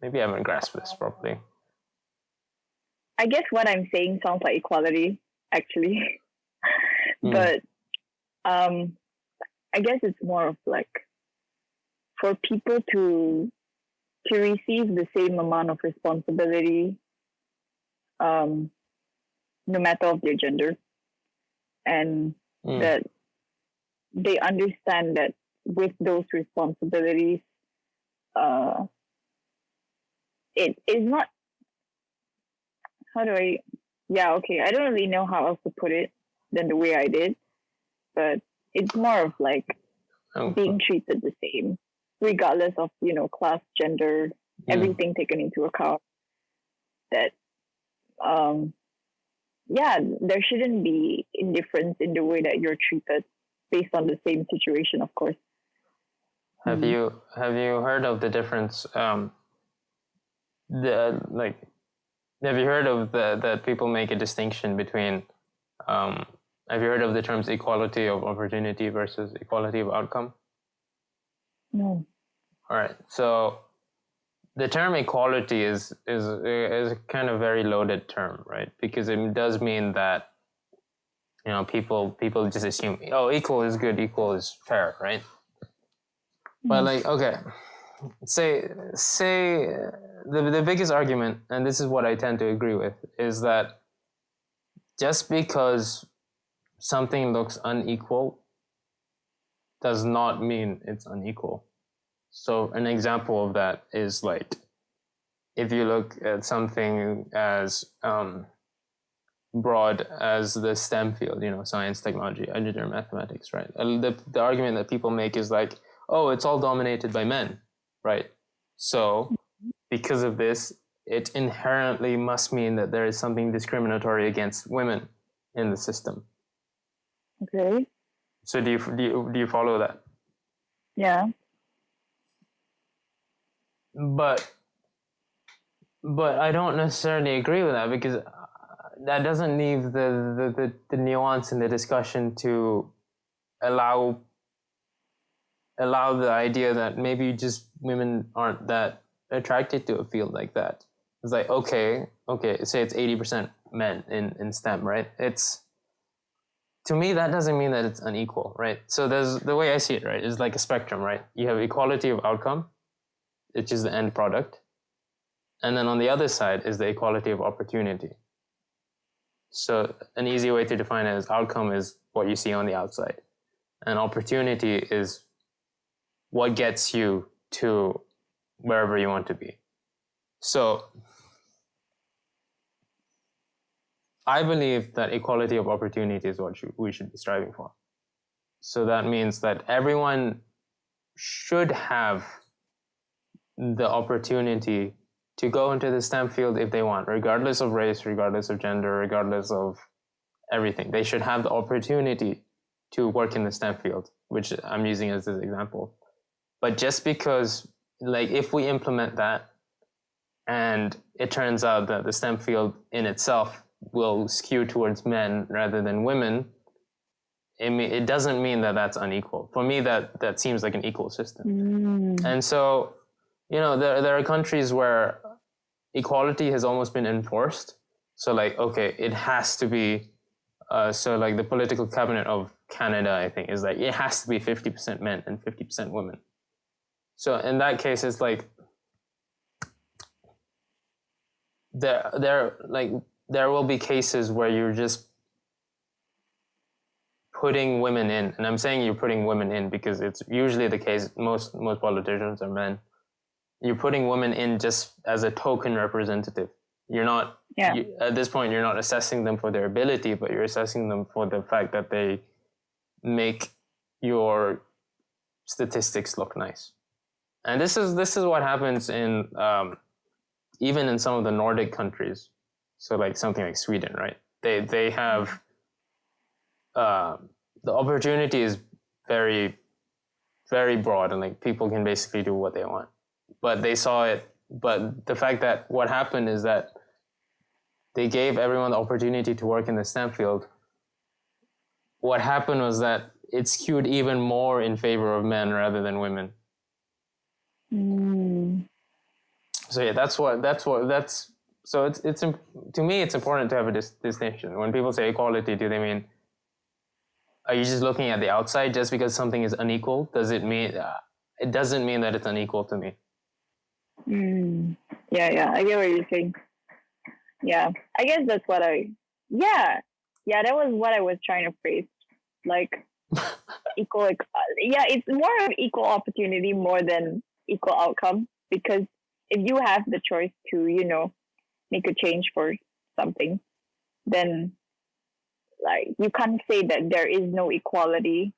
maybe I haven't grasped this properly. I guess what I'm saying sounds like equality, actually. But I guess it's more of like for people to receive the same amount of responsibility, no matter of their gender. And that they understand that with those responsibilities, it is not, how do I, I don't really know how else to put it than the way I did, but it's more of like being treated the same, regardless of, class, gender, everything taken into account. That, there shouldn't be indifference in the way that you're treated based on the same situation, of course. Have you heard of the difference? Have you heard of that people make a distinction between? Have you heard of the terms equality of opportunity versus equality of outcome? No. All right. So the term equality is a kind of very loaded term, right? Because it does mean that people just assume, oh, equal is good, equal is fair, right? But like, okay, say the biggest argument, and this is what I tend to agree with, is that just because something looks unequal does not mean it's unequal. So an example of that is like, if you look at something as broad as the STEM field, science, technology, engineering, mathematics, right? The argument that people make is like, oh, it's all dominated by men, right? So because of this, it inherently must mean that there is something discriminatory against women in the system. Okay. So do you follow that? Yeah. But I don't necessarily agree with that, because that doesn't leave the nuance in the discussion to allow the idea that maybe just women aren't that attracted to a field like that. It's like, okay, say it's 80% men in STEM, right? To me, that doesn't mean that it's unequal, right? So there's, the way I see it, right, is like a spectrum, right? You have equality of outcome, which is the end product. And then on the other side is the equality of opportunity. So an easy way to define it is outcome is what you see on the outside. And opportunity is what gets you to wherever you want to be. So I believe that equality of opportunity is what we should be striving for. So that means that everyone should have the opportunity to go into the STEM field if they want, regardless of race, regardless of gender, regardless of everything. They should have the opportunity to work in the STEM field, which I'm using as an example. But just because, like, if we implement that and it turns out that the STEM field in itself will skew towards men rather than women, it doesn't mean that that's unequal. For me, that seems like an equal system. And so, there are countries where equality has almost been enforced. So like, okay, it has to be, so like the political cabinet of Canada, I think, is like, it has to be 50% men and 50% women. So in that case, it's like, there will be cases where you're just putting women in, and I'm saying you're putting women in because it's usually the case. Most politicians are men. You're putting women in just as a token representative. You're not, at this point, you're not assessing them for their ability, but you're assessing them for the fact that they make your statistics look nice. And this is what happens in even in some of the Nordic countries. So like something like Sweden, right? They have the opportunity is very, very broad, and like people can basically do what they want. But they saw it. But the fact that what happened is that they gave everyone the opportunity to work in the STEM field. What happened was that it skewed even more in favor of men rather than women. So yeah, so it's to me, it's important to have a distinction. When people say equality, do they mean, are you just looking at the outside? Just because something is unequal, does it mean it doesn't mean that it's unequal to me? Yeah, I get what you're saying. Yeah, I guess that's what that was what I was trying to phrase. like equal. Yeah, it's more of equal opportunity more than equal outcome, because if you have the choice to, make a change for something, then like you can't say that there is no equality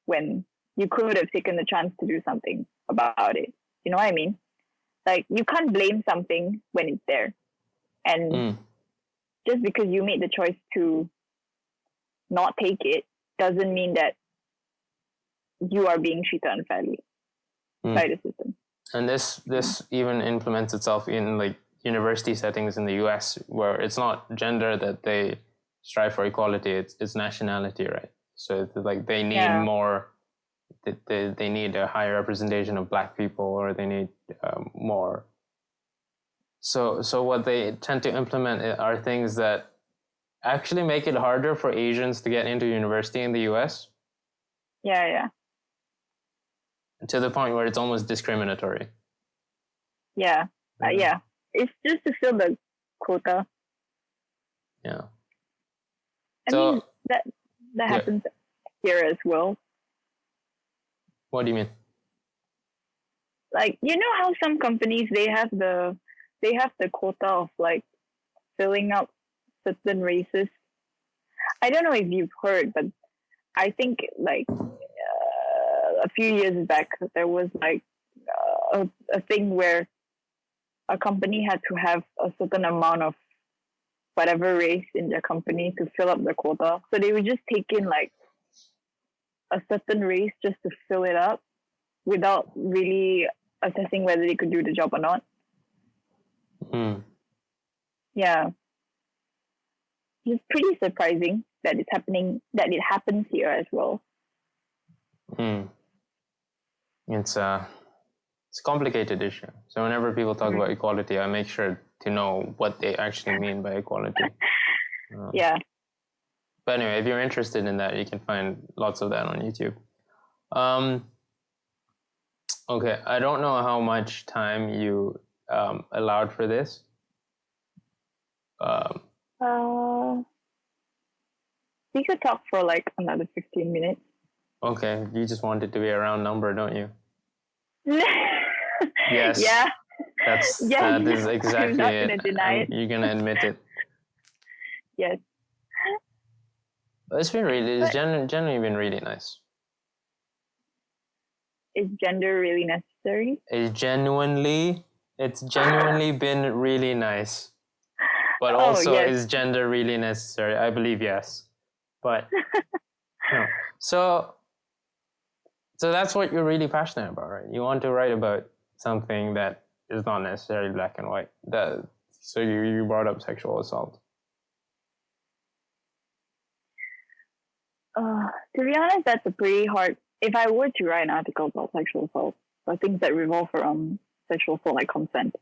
when you could have taken the chance to do something about it. You know what I mean? Like you can't blame something when it's there. And just because you made the choice to not take it doesn't mean that you are being treated unfairly by the system. And this even implements itself in like university settings in the US, where it's not gender that they strive for equality, it's nationality, right? So it's like they need more, they need a higher representation of Black people, or they need more. So what they tend to implement are things that actually make it harder for Asians to get into university in the US. Yeah. To the point where it's almost discriminatory. Yeah. It's just to fill the quota. Yeah. I mean, that happens here as well. What do you mean? Like, you know how some companies, they have the quota of like filling up certain races. I don't know if you've heard, but I think like a few years back there was like a thing where a company had to have a certain amount of whatever race in their company to fill up the quota. So they would just take in like a certain race just to fill it up without really assessing whether they could do the job or not. Yeah. It's pretty surprising that it happens here as well. It's a complicated issue. So whenever people talk about equality, I make sure to know what they actually mean by equality. Yeah. But anyway, if you're interested in that, you can find lots of that on YouTube. Okay, I don't know how much time you allowed for this. We could talk for like another 15 minutes. Okay, you just want it to be a round number, don't you? Yes. Yeah. That is exactly I'm not gonna deny it. You're gonna admit it. Yes. It's genuinely been really nice. Is gender really necessary? It's genuinely been really nice. But also, is gender really necessary? I believe yes. But no. So that's what you're really passionate about, right? You want to write about something that is not necessarily black and white. So you brought up sexual assault. To be honest, that's a pretty hard. If I were to write an article about sexual assault, or things that revolve around sexual assault, like consent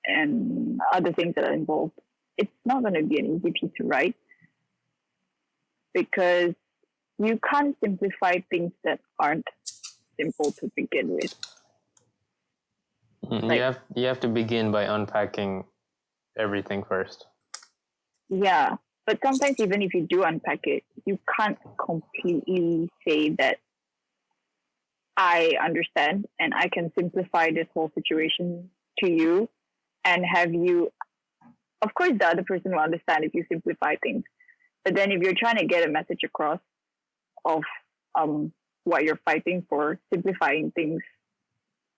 and other things that are involved, it's not going to be an easy piece to write, because you can't simplify things that aren't simple to begin with. You have to begin by unpacking everything first. Yeah, but sometimes even if you do unpack it, you can't completely say that I understand and I can simplify this whole situation to you and have you. Of course, the other person will understand if you simplify things. But then if you're trying to get a message across of what you're fighting for, simplifying things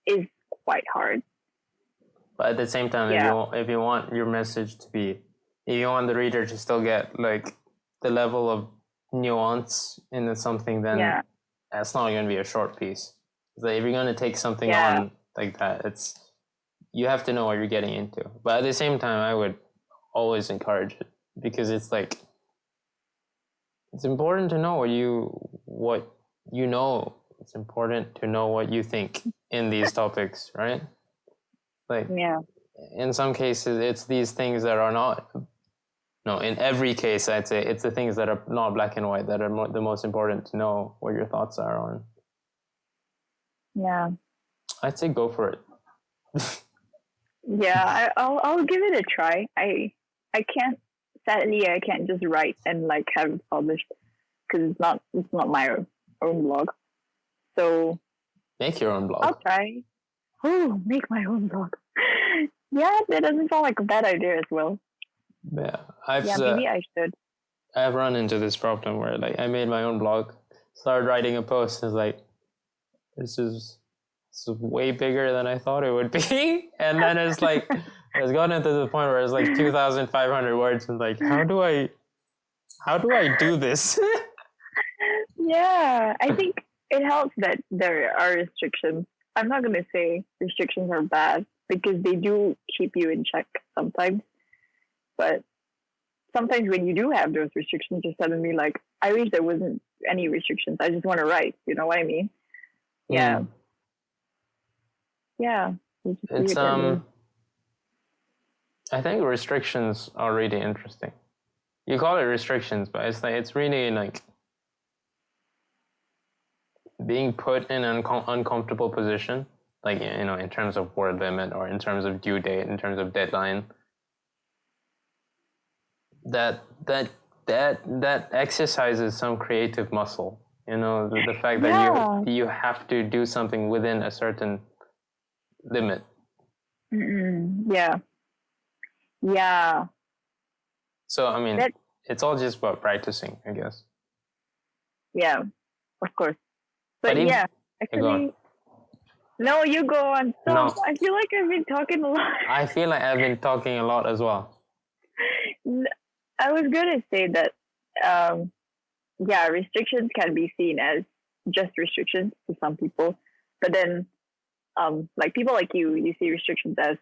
is quite hard. But at the same time, if you want your message to be, if you want the reader to still get like the level of nuance in something, then that's not going to be a short piece. Like if you're going to take something on like that, you have to know what you're getting into. But at the same time, I would always encourage it, because it's like, it's important to know what you know. It's important to know what you think in these topics, right? Like, in some cases, it's these things that are not. No, in every case, I'd say it's the things that are not black and white that are the most important to know what your thoughts are on. Yeah. I'd say go for it. Yeah, I'll give it a try. Sadly, I can't just write and like have it published. because it's not my own blog. So Make your own blog. I'll try. Oh, make my own blog. Yeah, that doesn't sound like a bad idea as well. Yeah, Maybe I should. I've run into this problem where like I made my own blog, started writing a post, and it's like this is way bigger than I thought it would be, and then it's like it's gotten to the point where it's like 2,500 words, and like how do I do this? Yeah, I think it helps that there are restrictions. I'm not going to say restrictions are bad because they do keep you in check sometimes. But sometimes when you do have those restrictions, you're suddenly like, I wish there wasn't any restrictions. I just want to write. You know what I mean? Yeah. Yeah. It's I think restrictions are really interesting. You call it restrictions, but it's like it's really like being put in an uncomfortable position, like in terms of word limit or in terms of due date, in terms of deadline. That exercises some creative muscle. The fact that you have to do something within a certain limit. Yeah. So I mean, it's all just about practicing, I guess. Yeah, of course. But yeah, actually, no, you go on. Stop. No. I feel like I've been talking a lot. I feel like I've been talking a lot as well. I was going to say that, restrictions can be seen as just restrictions to some people. But then, like people like you see restrictions as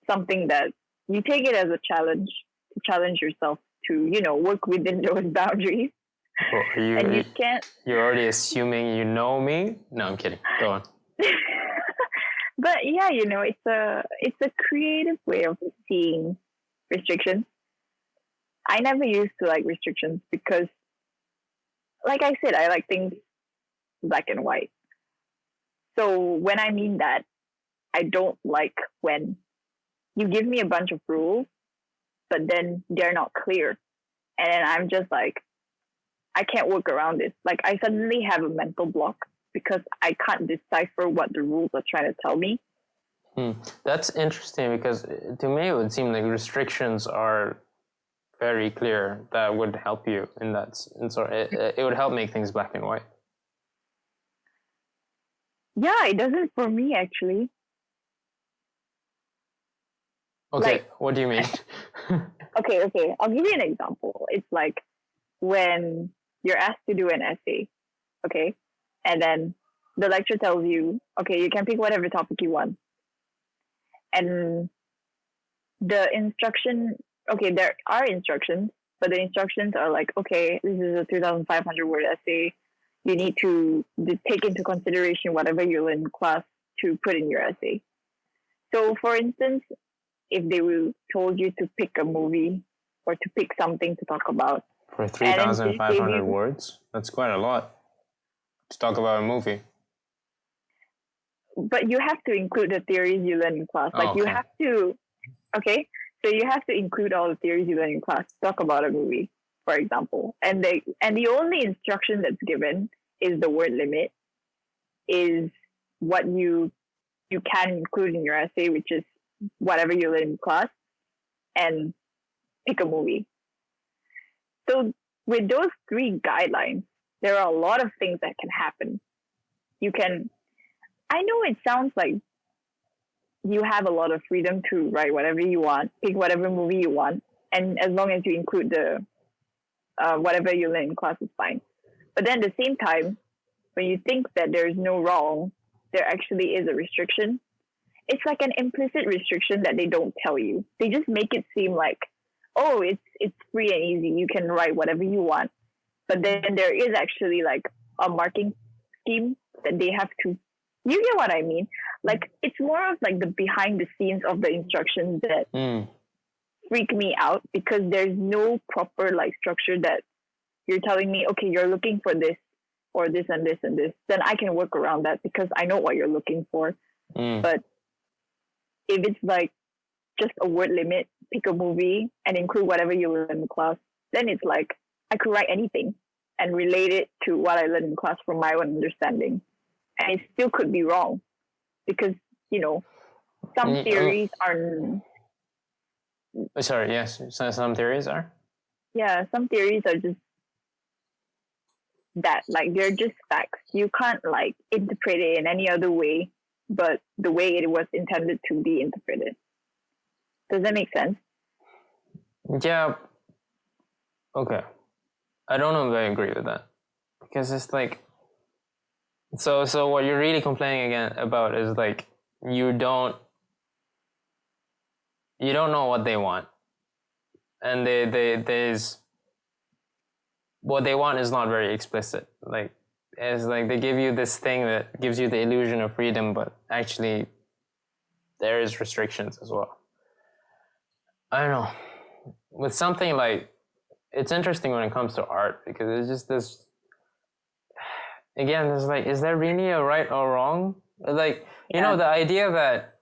something that you take it as a challenge to challenge yourself to, work within those boundaries. Well, and you can't. You're already assuming you know me. No, I'm kidding. Go on. But yeah, it's a creative way of seeing restrictions. I never used to like restrictions because, like I said, I like things black and white. So when I mean that, I don't like when you give me a bunch of rules, but then they're not clear, and then I'm just like, I can't work around this. Like I suddenly have a mental block because I can't decipher what the rules are trying to tell me. That's interesting because to me it would seem like restrictions are very clear. That would help you in that, and so it would help make things black and white. Yeah, it doesn't for me actually. Okay, what do you mean? Okay. I'll give you an example. It's like when you're asked to do an essay, okay? And then the lecturer tells you, okay, you can pick whatever topic you want. And the instruction, okay, there are instructions, but the instructions are like, okay, this is a 2,500 word essay. You need to take into consideration whatever you learn in class to put in your essay. So for instance, if they told you to pick a movie or to pick something to talk about. For 3,500 words? That's quite a lot to talk about a movie. But you have to include the theories you learn in class. Like you have to, okay? So you have to include all the theories you learn in class to talk about a movie, for example. And the only instruction that's given is the word limit, is what you can include in your essay, which is whatever you learn in class, and pick a movie. So with those three guidelines, there are a lot of things that can happen. I know it sounds like you have a lot of freedom to write whatever you want, pick whatever movie you want, and as long as you include the whatever you learn in class is fine. But then at the same time, when you think that there is no wrong, there actually is a restriction. It's like an implicit restriction that they don't tell you. They just make it seem like, oh, it's free and easy. You can write whatever you want. But then there is actually like a marking scheme that they have to. You get what I mean? Like it's more of like the behind the scenes of the instructions that freak me out, because there's no proper like structure that you're telling me, okay, you're looking for this or this and this and this. Then I can work around that because I know what you're looking for. But if it's like just a word limit, pick a movie and include whatever you learn in class, then it's like I could write anything and relate it to what I learned in class from my own understanding. And it still could be wrong because, some theories are... Sorry, yes. So some theories are? Yeah, some theories are just that, like, they're just facts. You can't, like, interpret it in any other way but the way it was intended to be interpreted. Does that make sense? Yeah. Okay. I don't know if I agree with that. Because it's like... So what you're really complaining again about is, like, you don't know what they want. And there's... What they want is not very explicit. Like, it's like they give you this thing that gives you the illusion of freedom, but actually there is restrictions as well. I don't know. With something like... It's interesting when it comes to art, because it's just this... Again, it's like, is there really a right or wrong? Like, you know, the idea that...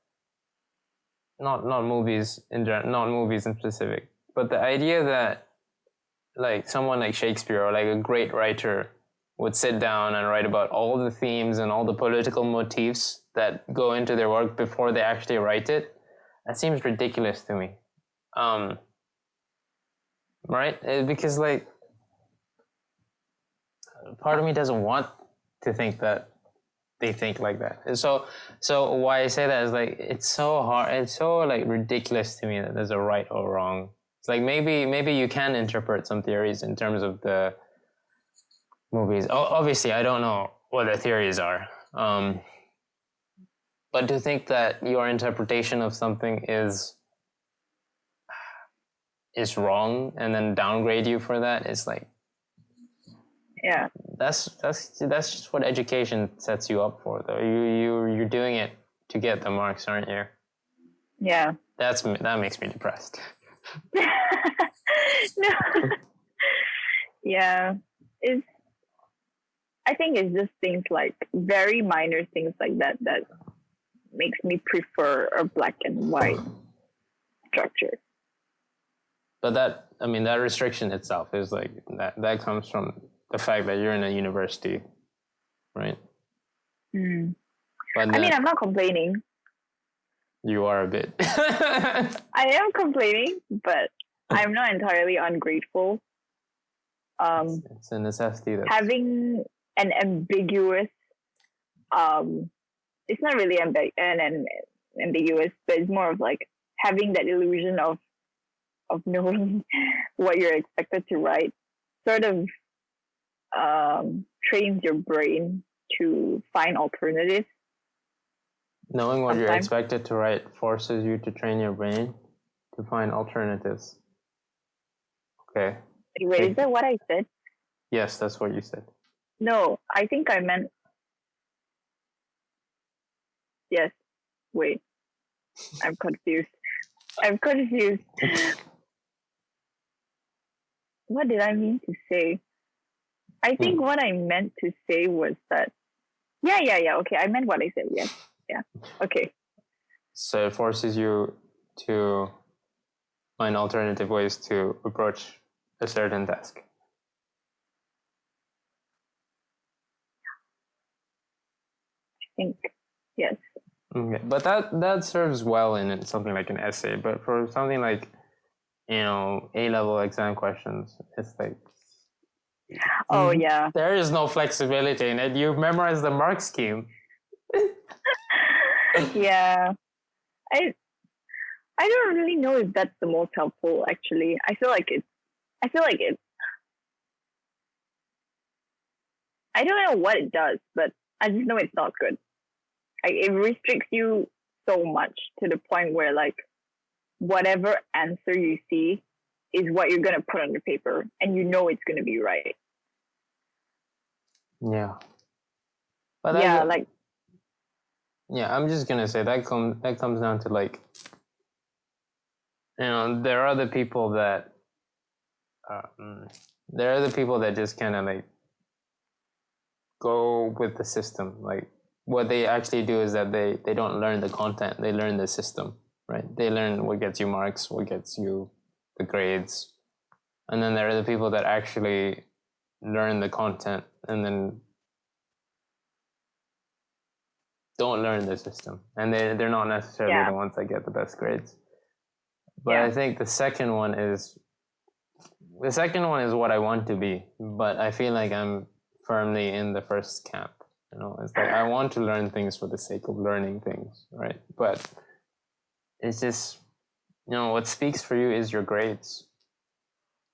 Not movies in general, not movies in specific, but the idea that, like, someone like Shakespeare or like a great writer would sit down and write about all the themes and all the political motifs that go into their work before they actually write it, that seems ridiculous to me. Right? Because, like, part of me doesn't want to think that they think like that. And so why I say that is, like, it's so hard, it's so, like, ridiculous to me that there's a right or wrong. It's like, maybe you can interpret some theories in terms of the movies. Obviously, I don't know what the theories are. But to think that your interpretation of something is wrong and then downgrade you for that is like... Yeah. That's just what education sets you up for, though. You're doing it to get the marks, aren't you? Yeah. That makes me depressed. No. Yeah. I think it's just things like very minor things like that makes me prefer a black and white structure. But that restriction itself is like that comes from the fact that you're in a university, right? Mm. But I mean, I'm not complaining. You are a bit. I am complaining, but I'm not entirely ungrateful. It's a necessity. Having an ambiguous, it's not really ambiguous, but it's more of like having that illusion of knowing what you're expected to write, sort of trains your brain to find alternatives. Knowing what you're expected to write forces you to train your brain to find alternatives. Okay. Wait, is that what I said? Yes, that's what you said. No, I think I meant... Yes. Wait. I'm confused. What did I mean to say? I think what I meant to say was that... Yeah. Okay, I meant what I said. Yes. Yeah. Okay. So it forces you to find alternative ways to approach a certain task. I think, yes. Okay. But that serves well in something like an essay. But for something like, A-level exam questions, it's like... Oh, yeah. There is no flexibility in it. You memorize the mark scheme. Yeah. I don't really know if that's the most helpful, actually. I feel like it... I don't know what it does, but I just know it's not good. Like, it restricts you so much to the point where, like, whatever answer you see is what you're going to put on the paper, and you know it's going to be right. Yeah. But yeah, I'm just going to say that comes down to, like, there are the people that just kind of, like, go with the system. Like, what they actually do is that they don't learn the content, they learn the system, right? They learn what gets you marks, what gets you the grades. And then there are the people that actually learn the content and then don't learn the system. And they're not necessarily the ones that get the best grades. But I think the second one is what I want to be. But I feel like I'm firmly in the first camp. You know, it's like I want to learn things for the sake of learning things, right? But it's just, you know, what speaks for you is your grades.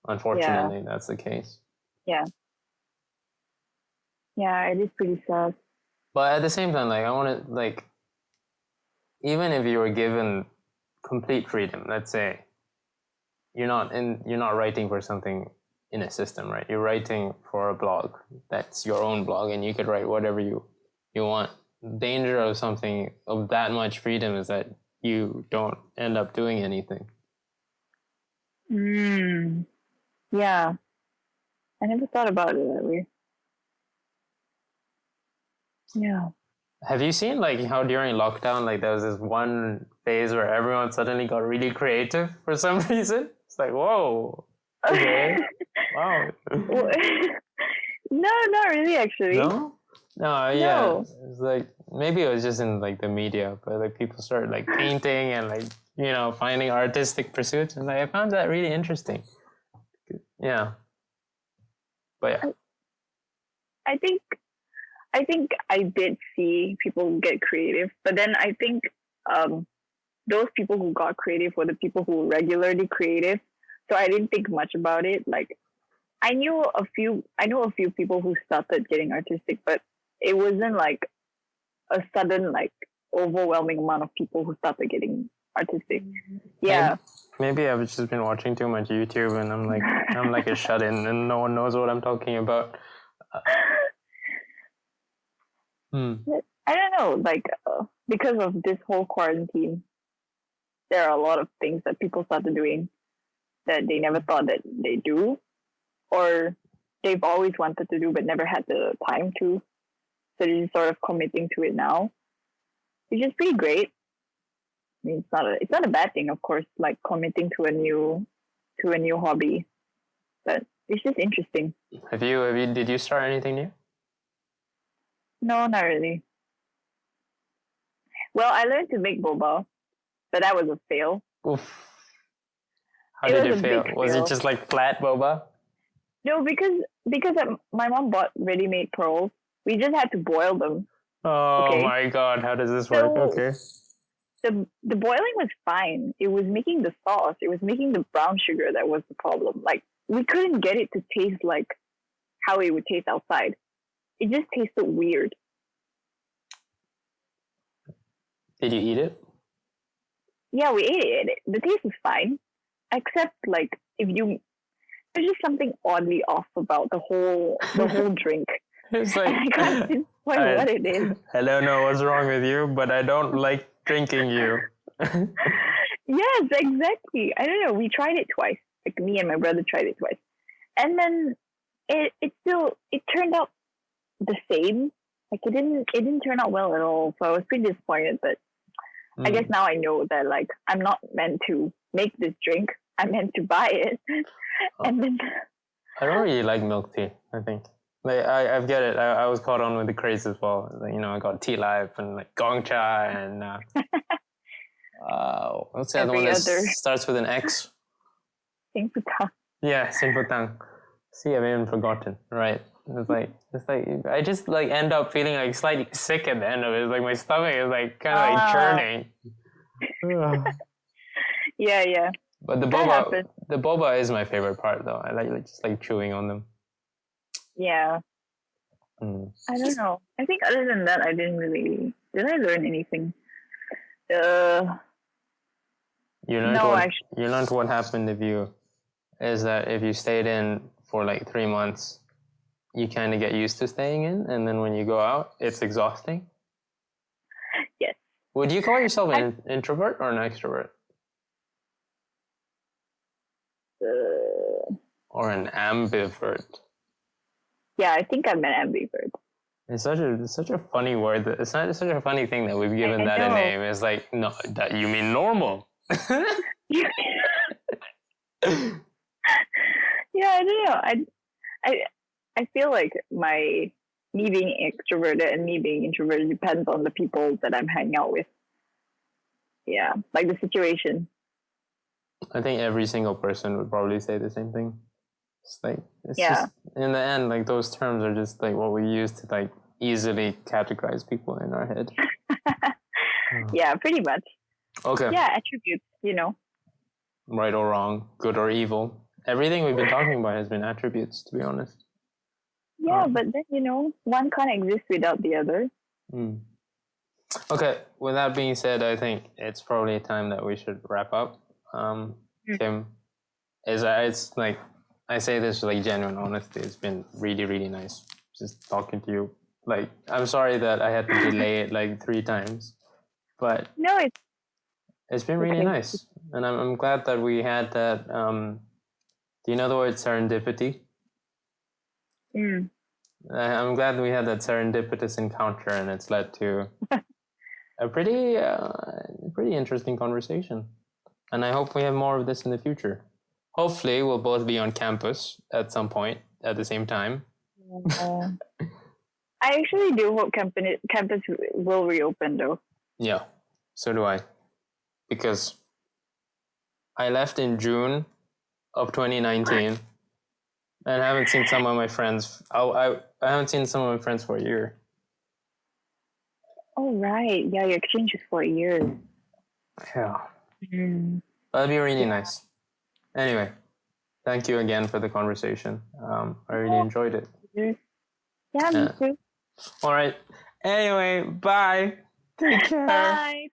Unfortunately, that's the case. Yeah. Yeah, it is pretty sad. But at the same time, like I want to, like, even if you were given complete freedom, let's say you're not writing for something in a system, right? You're writing for a blog that's your own blog, and you could write whatever you want. Danger of something of that much freedom is that you don't end up doing anything. Yeah, I never thought about it that way. Yeah. Have you seen like how during lockdown, like there was this one phase where everyone suddenly got really creative for some reason? It's like, whoa, okay, wow. No, not really, actually. No, yeah. No. It's like maybe it was just in like the media, but like people started like painting and like, you know, finding artistic pursuits, and like I found that really interesting. Yeah, but yeah. I think I did see people get creative, but then I think those people who got creative were the people who were regularly creative. So I didn't think much about it. Like I know a few people who started getting artistic, but it wasn't like a sudden like overwhelming amount of people who started getting artistic. Yeah. Maybe I've just been watching too much YouTube, and I'm like a shut-in, and no one knows what I'm talking about. I don't know, like because of this whole quarantine, there are a lot of things that people started doing that they never thought that they do, or they've always wanted to do but never had the time to. So they're just sort of committing to it now, which is pretty great. I mean, it's not a bad thing, of course, like committing to a new hobby, but it's just interesting. Did you start anything new? No, not really. Well, I learned to make boba, but that was a fail. Oof. How did it fail? Was it just like flat boba? No, because my mom bought ready-made pearls. We just had to boil them. Oh okay. My God, how does this work? Okay. The boiling was fine. It was making the sauce. It was making the brown sugar that was the problem. Like we couldn't get it to taste like how it would taste outside. It just tasted weird. Did you eat it? Yeah, we ate it. The taste was fine, except like there's just something oddly off about the whole drink. It's like I can't pinpoint what it is. I don't know what's wrong with you, but I don't like drinking you. Yes, exactly. I don't know. We tried it twice. Like me and my brother tried it twice, and then it turned out the same. Like it didn't turn out well at all. So I was pretty disappointed. But I guess now I know that like I'm not meant to make this drink. I'm meant to buy it. And then I don't really like milk tea. I think like I get it. I was caught on with the craze as well. Like, you know, I got Tea Life and like Gong Cha and what's the other one that starts with an X? Sing Putang. Yeah, Sing Putang. See, I've even forgotten. Right. It's like I just like end up feeling like slightly sick at the end of it. It's like my stomach is like kind of like churning. Yeah. But the boba is my favorite part though. I like just like chewing on them. Yeah. I don't know. I think other than that, I didn't really. Did I learn anything? You learned what happened if you stayed in for like 3 months, you kind of get used to staying in, and then when you go out, it's exhausting. Yes. Would you call yourself an introvert or an extrovert? Or an ambivert? Yeah, I think I'm an ambivert. It's such a funny word. It's not such a funny thing that we've given that a name. It's like, no, that you mean normal. Yeah, I don't know. I feel like me being extroverted and me being introverted depends on the people that I'm hanging out with. Yeah, like the situation. I think every single person would probably say the same thing. It's Yeah. just in the end, like those terms are just like what we use to like easily categorize people in our head. Yeah, pretty much. Okay. Yeah, attributes, Right or wrong, good or evil. Everything we've been talking about has been attributes, to be honest. Yeah, but then, one can't exist without the other. Okay, with that being said, I think it's probably time that we should wrap up. Kim, it's like, I say this with like genuine honesty. It's been really, really nice just talking to you. Like, I'm sorry that I had to delay it like 3 times, but No, it's been really nice. And I'm glad that we had that. Do you know the word serendipity? I'm glad we had that serendipitous encounter, and it's led to a pretty interesting conversation. And I hope we have more of this in the future. Hopefully, we'll both be on campus at some point at the same time. I actually do hope campus will reopen, though. Yeah, so do I. Because I left in June of 2019 and I haven't seen some of my friends. I haven't seen some of my friends for a year. Oh, right. Yeah, your exchange is for a year. Yeah. That'd be really nice. Anyway, thank you again for the conversation. I really enjoyed it. Yeah, me too. All right. Anyway, bye. Take care. Bye.